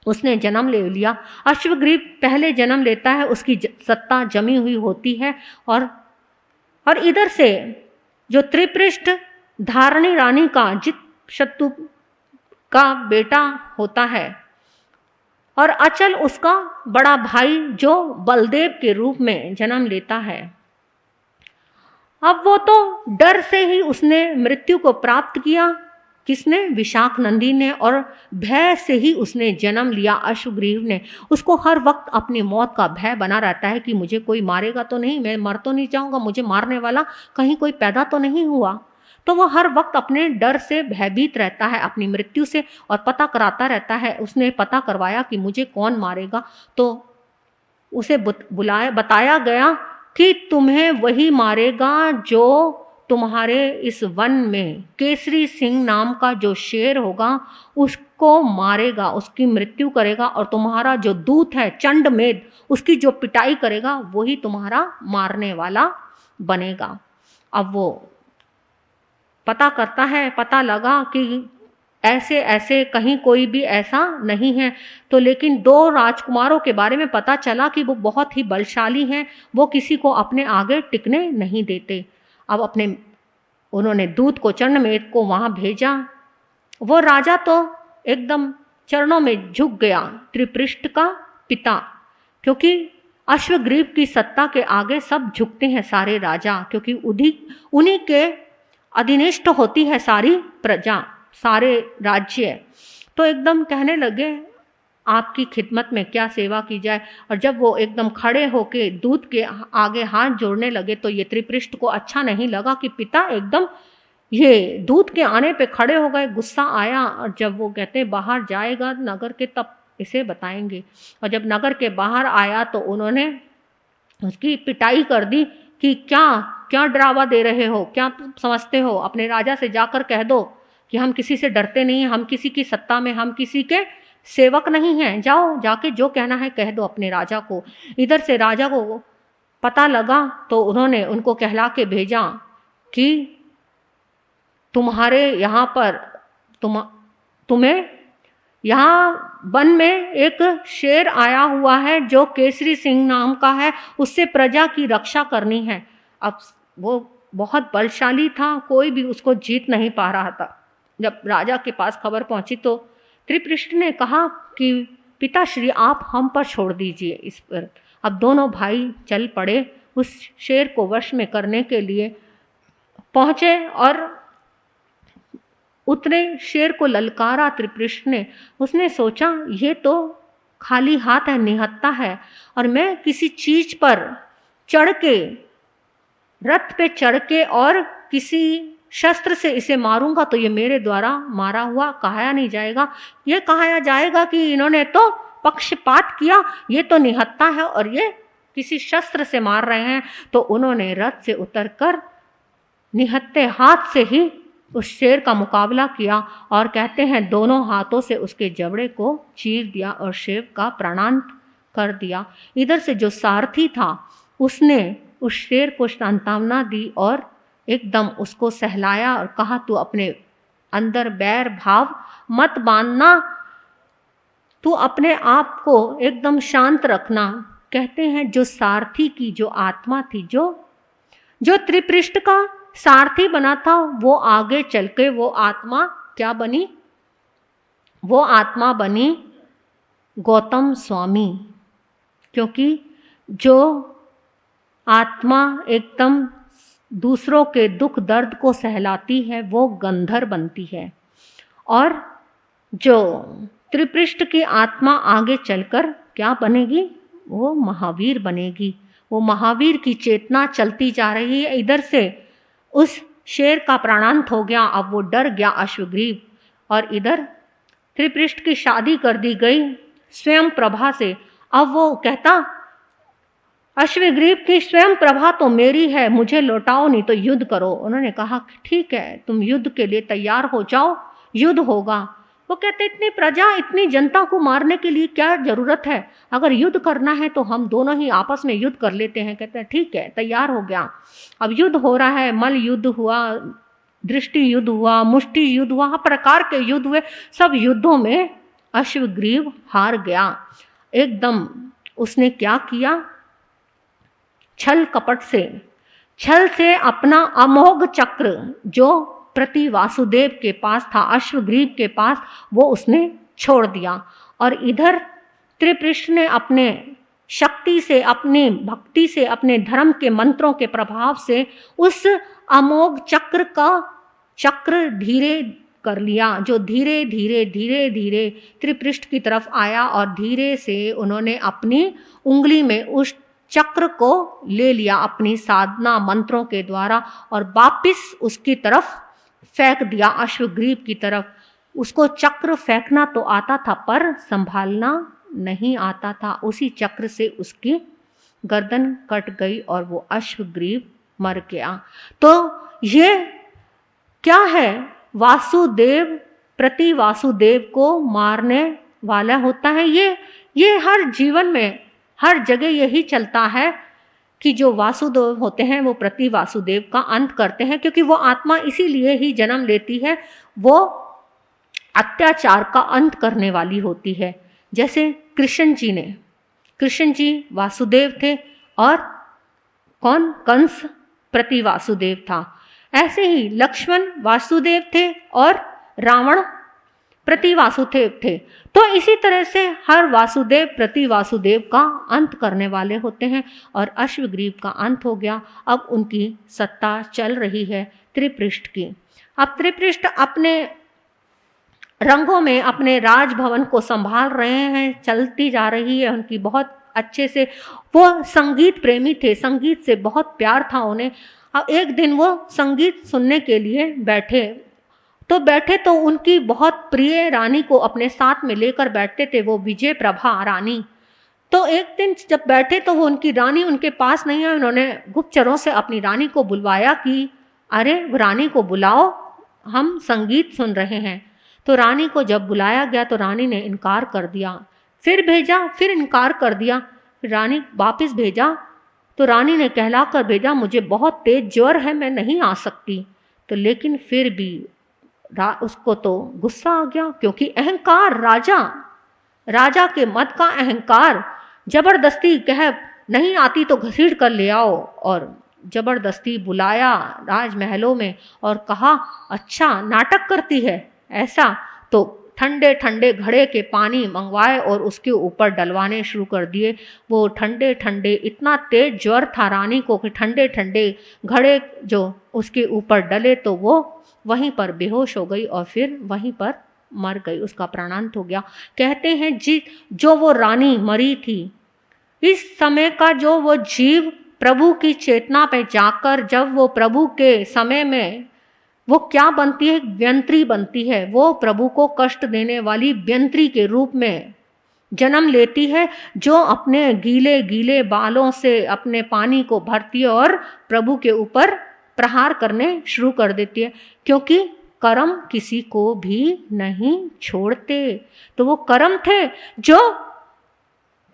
उसने जन्म ले लिया, अश्वग्रीव पहले जन्म लेता है, उसकी सत्ता जमी हुई होती है। और इधर से जो त्रिपृष्ठ धारणी रानी का जित शत्रु का बेटा होता है, और अचल उसका बड़ा भाई जो बलदेव के रूप में जन्म लेता है। अब वो तो डर से ही उसने मृत्यु को प्राप्त किया, किसने, विशाख नंदी ने, और भय से ही उसने जन्म लिया। अश्वग्रीव ने, उसको हर वक्त अपनी मौत का भय बना रहता है कि मुझे कोई मारेगा तो नहीं, मैं मर तो नहीं जाऊंगा, मुझे मारने वाला कहीं कोई पैदा तो नहीं हुआ। तो वो हर वक्त अपने डर से भयभीत रहता है, अपनी मृत्यु से, और पता कराता रहता है। उसने पता करवाया कि मुझे कौन मारेगा, तो उसे बताया गया कि तुम्हें वही मारेगा जो तुम्हारे इस वन में केसरी सिंह नाम का जो शेर होगा उसको मारेगा, उसकी मृत्यु करेगा, और तुम्हारा जो दूत है चंडमेध उसकी जो पिटाई करेगा वही तुम्हारा मारने वाला बनेगा। अब वो पता करता है, पता लगा कि ऐसे ऐसे कहीं कोई भी ऐसा नहीं है। तो लेकिन 2 राजकुमारों के बारे में पता चला कि वो बहुत ही बलशाली हैं, वो किसी को अपने आगे टिकने नहीं देते। अब उन्होंने दूत को चंडमेध को वहाँ भेजा। वो राजा तो एकदम चरणों में झुक गया, त्रिपृष्ठ का पिता, क्योंकि अश्वग्रीव की सत्ता के आगे सब झुकते हैं सारे राजा, क्योंकि उन्हीं के अधिनिष्ठ होती है सारी प्रजा, सारे राज्य। तो एकदम कहने लगे आपकी खिदमत में क्या सेवा की जाए। और जब वो एकदम खड़े होके दूत के आगे हाथ जोड़ने लगे तो ये त्रिपृष्ठ को अच्छा नहीं लगा कि पिता एकदम ये दूत के आने पे खड़े हो गए, गुस्सा आया। और जब वो कहते बाहर जाएगा नगर के तब इसे बताएंगे। और जब नगर के बाहर आया तो उन्होंने उसकी पिटाई कर दी कि क्या क्या ड्रावा दे रहे हो, क्या तुम समझते हो, अपने राजा से जाकर कह दो कि हम किसी से डरते नहीं हैं, हम किसी की सत्ता में, हम किसी के सेवक नहीं हैं, जाओ जाके जो कहना है कह दो अपने राजा को। इधर से राजा को पता लगा तो उन्होंने उनको कहला के भेजा कि तुम्हारे यहाँ पर तुम्हें यहाँ वन में एक शेर आया हुआ है जो केसरी सिंह नाम का है, उससे प्रजा की रक्षा करनी है। अब वो बहुत बलशाली था, कोई भी उसको जीत नहीं पा रहा था। जब राजा के पास खबर पहुंची तो त्रिपृष्ठ ने कहा कि पिताश्री आप हम पर छोड़ दीजिए इस पर। अब दोनों भाई चल पड़े, उस शेर को वश में करने के लिए पहुँचे और उतरे। शेर को ललकारा त्रिपृष्ठ ने। उसने सोचा ये तो खाली हाथ है, निहत्था है, और मैं किसी चीज पर चढ़ के, रथ पे चढ़ के और किसी शस्त्र से इसे मारूंगा तो ये मेरे द्वारा मारा हुआ कहाया नहीं जाएगा। ये कहाया जाएगा कि इन्होंने तो पक्षपात किया, ये तो निहत्था है और ये किसी शस्त्र से मार रहे हैं। तो उन्होंने रथ से उतरकर निहत्थे हाथ से ही उस शेर का मुकाबला किया और कहते हैं दोनों हाथों से उसके जबड़े को चीर दिया और शेर का प्राणांत कर दिया। इधर से जो सारथी था उसने उस शेर को सांत्वना दी और एकदम उसको सहलाया और कहा तू अपने अंदर बैर भाव मत बांधना, तू अपने आप को एकदम शांत रखना। कहते हैं जो सारथी की जो आत्मा थी, जो त्रिपृष्ठ का सारथी बना था, वो आगे चल के वो आत्मा क्या बनी? वो आत्मा बनी गौतम स्वामी। क्योंकि जो आत्मा एकदम दूसरों के दुख दर्द को सहलाती है वो गंधर्व बनती है, और जो त्रिपृष्ठ की आत्मा आगे चलकर क्या बनेगी? वो महावीर बनेगी। वो महावीर की चेतना चलती जा रही है। इधर से उस शेर का प्राणांत हो गया। अब वो डर गया अश्वग्रीव, और इधर त्रिपृष्ठ की शादी कर दी गई स्वयं प्रभा से। अब वो कहता अश्वग्रीव की स्वयं प्रभा तो मेरी है, मुझे लौटाओ नहीं तो युद्ध करो। उन्होंने कहा ठीक है, तुम युद्ध के लिए तैयार हो जाओ, युद्ध होगा। वो कहते इतनी प्रजा, इतनी जनता को मारने के लिए क्या जरूरत है? अगर युद्ध करना है तो हम दोनों ही आपस में युद्ध कर लेते हैं। कहते हैं ठीक है, तैयार हो गया। अब युद्ध हो रहा है, मल युद्ध हुआ, दृष्टि युद्ध हुआ, मुष्टि युद्ध हुआ, हर प्रकार के युद्ध हुए। सब युद्धों में अश्वग्रीव हार गया। एकदम उसने क्या किया? छल कपट से, छल से अपना अमोघ चक्र जो प्रति वासुदेव के पास था, अश्वग्रीव के पास, वो उसने छोड़ दिया। और इधर त्रिपृष्ठ ने अपने शक्ति से, अपनी भक्ति से, अपने धर्म के मंत्रों के प्रभाव से उस अमोघ चक्र का चक्र धीरे कर लिया, जो धीरे धीरे धीरे धीरे त्रिपृष्ठ की तरफ आया। और धीरे से उन्होंने अपनी उंगली में उस चक्र को ले लिया अपनी साधना मंत्रों के द्वारा, और वापिस उसकी तरफ फेंक दिया, अश्वग्रीव की तरफ। उसको चक्र फेंकना तो आता था पर संभालना नहीं आता था, उसी चक्र से उसकी गर्दन कट गई और वो अश्वग्रीव मर गया। तो ये क्या है? वासुदेव प्रति वासुदेव को मारने वाला होता है। ये हर जीवन में हर जगह यही चलता है कि जो वासुदेव होते हैं वो प्रति वासुदेव का अंत करते हैं, क्योंकि वो आत्मा इसीलिए ही जन्म लेती है, वो अत्याचार का अंत करने वाली होती है। जैसे कृष्ण जी वासुदेव थे और कौन? कंस प्रति वासुदेव था। ऐसे ही लक्ष्मण वासुदेव थे और रावण प्रति वासुदेव थे। तो इसी तरह से हर वासुदेव प्रति वासुदेव का अंत करने वाले होते हैं और अश्वग्रीव का अंत हो गया। अब उनकी सत्ता चल रही है त्रिपृष्ठ की। अब त्रिपृष्ठ अपने रंगों में अपने राजभवन को संभाल रहे हैं, चलती जा रही है उनकी बहुत अच्छे से। वो संगीत प्रेमी थे, संगीत से बहुत प्यार था उन्हें। अब एक दिन वो संगीत सुनने के लिए बैठे तो उनकी बहुत प्रिय रानी को अपने साथ में लेकर बैठते थे, वो विजय प्रभा रानी। तो एक दिन जब बैठे तो वो उनकी रानी उनके पास नहीं आई। उन्होंने गुप्तचरों से अपनी रानी को बुलवाया कि अरे रानी को बुलाओ, हम संगीत सुन रहे हैं। तो रानी को जब बुलाया गया तो रानी ने इनकार कर दिया, फिर भेजा, फिर इनकार कर दिया। रानी वापस भेजा तो रानी ने कहला कर भेजा, मुझे बहुत तेज ज्वर है, मैं नहीं आ सकती। तो लेकिन फिर भी उसको तो गुस्सा आ गया, क्योंकि अहंकार, राजा के मत का अहंकार। जबरदस्ती कह नहीं आती तो घसीट कर ले आओ, और जबरदस्ती बुलाया राजमहलों में और कहा अच्छा नाटक करती है ऐसा। तो ठंडे ठंडे घड़े के पानी मंगवाए और उसके ऊपर डलवाने शुरू कर दिए। वो ठंडे ठंडे, इतना तेज ज्वर था रानी को कि ठंडे ठंडे घड़े जो उसके ऊपर डले तो वो वहीं पर बेहोश हो गई और फिर वहीं पर मर गई, उसका प्राणांत हो गया। कहते हैं जो वो रानी मरी थी, इस समय का जो वो जीव प्रभु की चेतना पे जाकर जब वो प्रभु के समय में वो क्या बनती है? व्यंत्री बनती है। वो प्रभु को कष्ट देने वाली व्यंत्री के रूप में जन्म लेती है, जो अपने गीले गीले बालों से अपने पानी को भरती है और प्रभु के ऊपर प्रहार करने शुरू कर देती है, क्योंकि कर्म किसी को भी नहीं छोड़ते। तो वो कर्म थे जो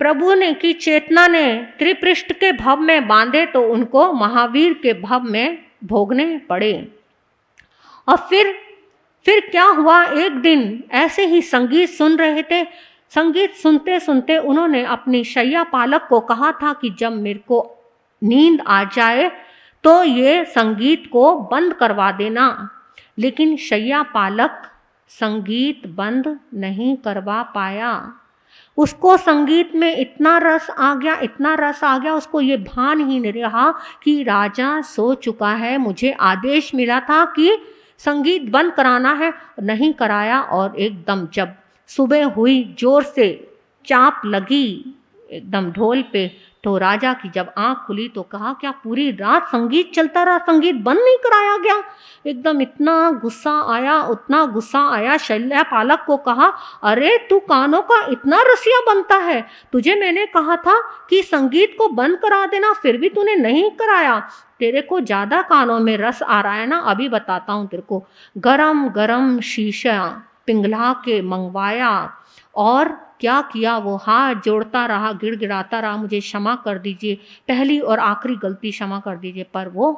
प्रभु ने की चेतना ने त्रिपृष्ठ के भव में बांधे, तो उनको महावीर के भव में भोगने पड़े। और फिर क्या हुआ? एक दिन ऐसे ही संगीत सुन रहे थे। संगीत सुनते सुनते उन्होंने अपनी शैया पालक को कहा था कि जब मेरे को नींद आ जाए तो ये संगीत को बंद करवा देना। लेकिन शैया पालक संगीत बंद नहीं करवा पाया। उसको संगीत में इतना रस आ गया, उसको ये भान ही नहीं रहा कि राजा सो चुका है, मुझे आदेश मिला था कि संगीत बंद कराना है, नहीं कराया। और एकदम जब सुबह हुई, जोर से चाप लगी एकदम ढोल पे, तो राजा की जब आंख खुली तो कहा क्या पूरी रात संगीत चलता रहा, संगीत बंद नहीं कराया गया? एकदम इतना गुस्सा आया। शैया पालक को कहा अरे तू कानों का इतना रसिया बनता है, तुझे मैंने कहा था कि संगीत को बंद करा देना, फिर भी तूने नहीं कराया। तेरे को ज्यादा कानों में रस आ रहा है ना, अभी बताता हूँ तेरे को। गरम गरम शीशा पिघला के मंगवाया और क्या किया, वो हाथ जोड़ता रहा, गिड़गिड़ाता रहा, मुझे क्षमा कर दीजिए, पहली और आखिरी गलती क्षमा कर दीजिए। पर वो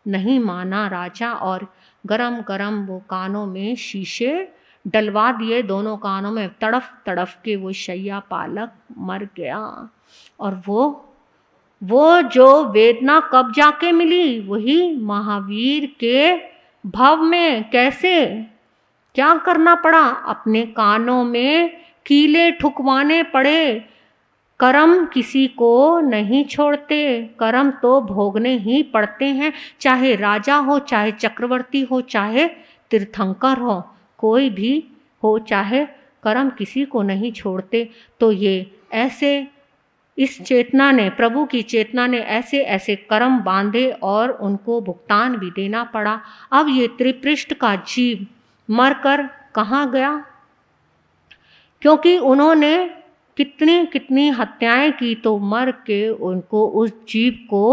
नहीं माना राजा, और गरम गरम वो कानों में शीशे डलवा दिए, दोनों कानों में तड़फ तड़फ के वो शैया पालक मर गया। और वो जो वेदना कब जाके मिली? वही महावीर के भव में। कैसे? क्या करना पड़ा? अपने कानों में कीले ठुकवाने पड़े। कर्म किसी को नहीं छोड़ते, कर्म तो भोगने ही पड़ते हैं, चाहे राजा हो, चाहे चक्रवर्ती हो, चाहे तीर्थंकर हो, कोई भी हो, चाहे कर्म किसी को नहीं छोड़ते। तो ये ऐसे इस चेतना ने, प्रभु की चेतना ने ऐसे ऐसे कर्म बांधे और उनको भुगतान भी देना पड़ा। अब ये त्रिपृष्ठ का जीव मरकर कहाँ गया? क्योंकि उन्होंने कितनी कितनी हत्याएं की तो मर के उनको उस जीव को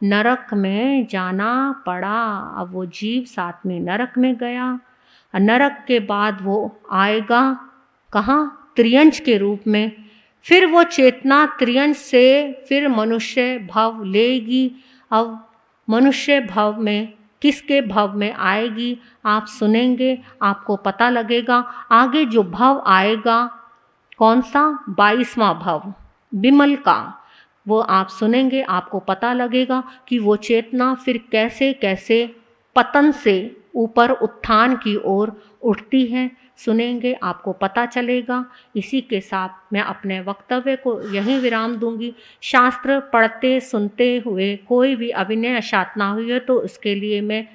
नरक में जाना पड़ा। अब वो जीव साथ में नरक में गया। नरक के बाद वो आएगा कहाँ? त्रियंच के रूप में। फिर वो चेतना त्रियंच से फिर मनुष्य भव लेगी। अब मनुष्य भव में किसके भव में आएगी आप सुनेंगे, आपको पता लगेगा। आगे जो भव आएगा कौन सा? 22वां भव विमल का, वो आप सुनेंगे, आपको पता लगेगा कि वो चेतना फिर कैसे कैसे पतन से ऊपर उत्थान की ओर उठती है। सुनेंगे, आपको पता चलेगा। इसी के साथ मैं अपने वक्तव्य को यहीं विराम दूंगी। शास्त्र पढ़ते सुनते हुए कोई भी अभिनय अशात ना हुई है तो उसके लिए मैं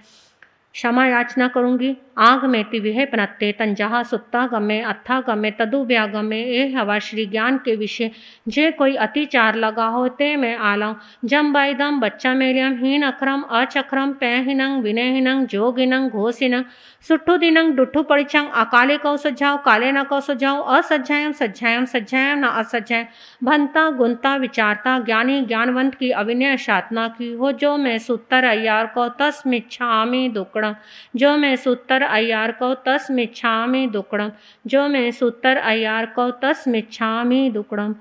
क्षमा याचना करूंगी। आग में तिविहे पनत्ते तंजहा सुत्ता गमे अत्था गमे तदु व्यागमे ए हवा श्री ज्ञान के विषय जे कोई अतिचार लगा हो ते मैं आलम जम बाइदम बच्चा मेलियम हीन अक्रम अचक्रम पैहिनंग विनयहिनंग जोगिनंग घोषिनंग सुट्ठु दिनंग डुट्ठु परिचंग अकाले कौ सज्जाओ काले न कौ सज्जाओ असज्जायम सज्जायम सज्जायम न असज्जायम भंता गुंता विचारता ज्ञानी ज्ञानवंत की अभिनय साधना की हो। जो मैं सूत्र अय्यार को तस्मिच्छामि दुक्कड़म, जो मैं सूत्र अय्यार को तस्मिच्छामि दुक्कड़म, जो मैं सूत्र अय्यार को तस्मिच्छामि दुक्कड़म।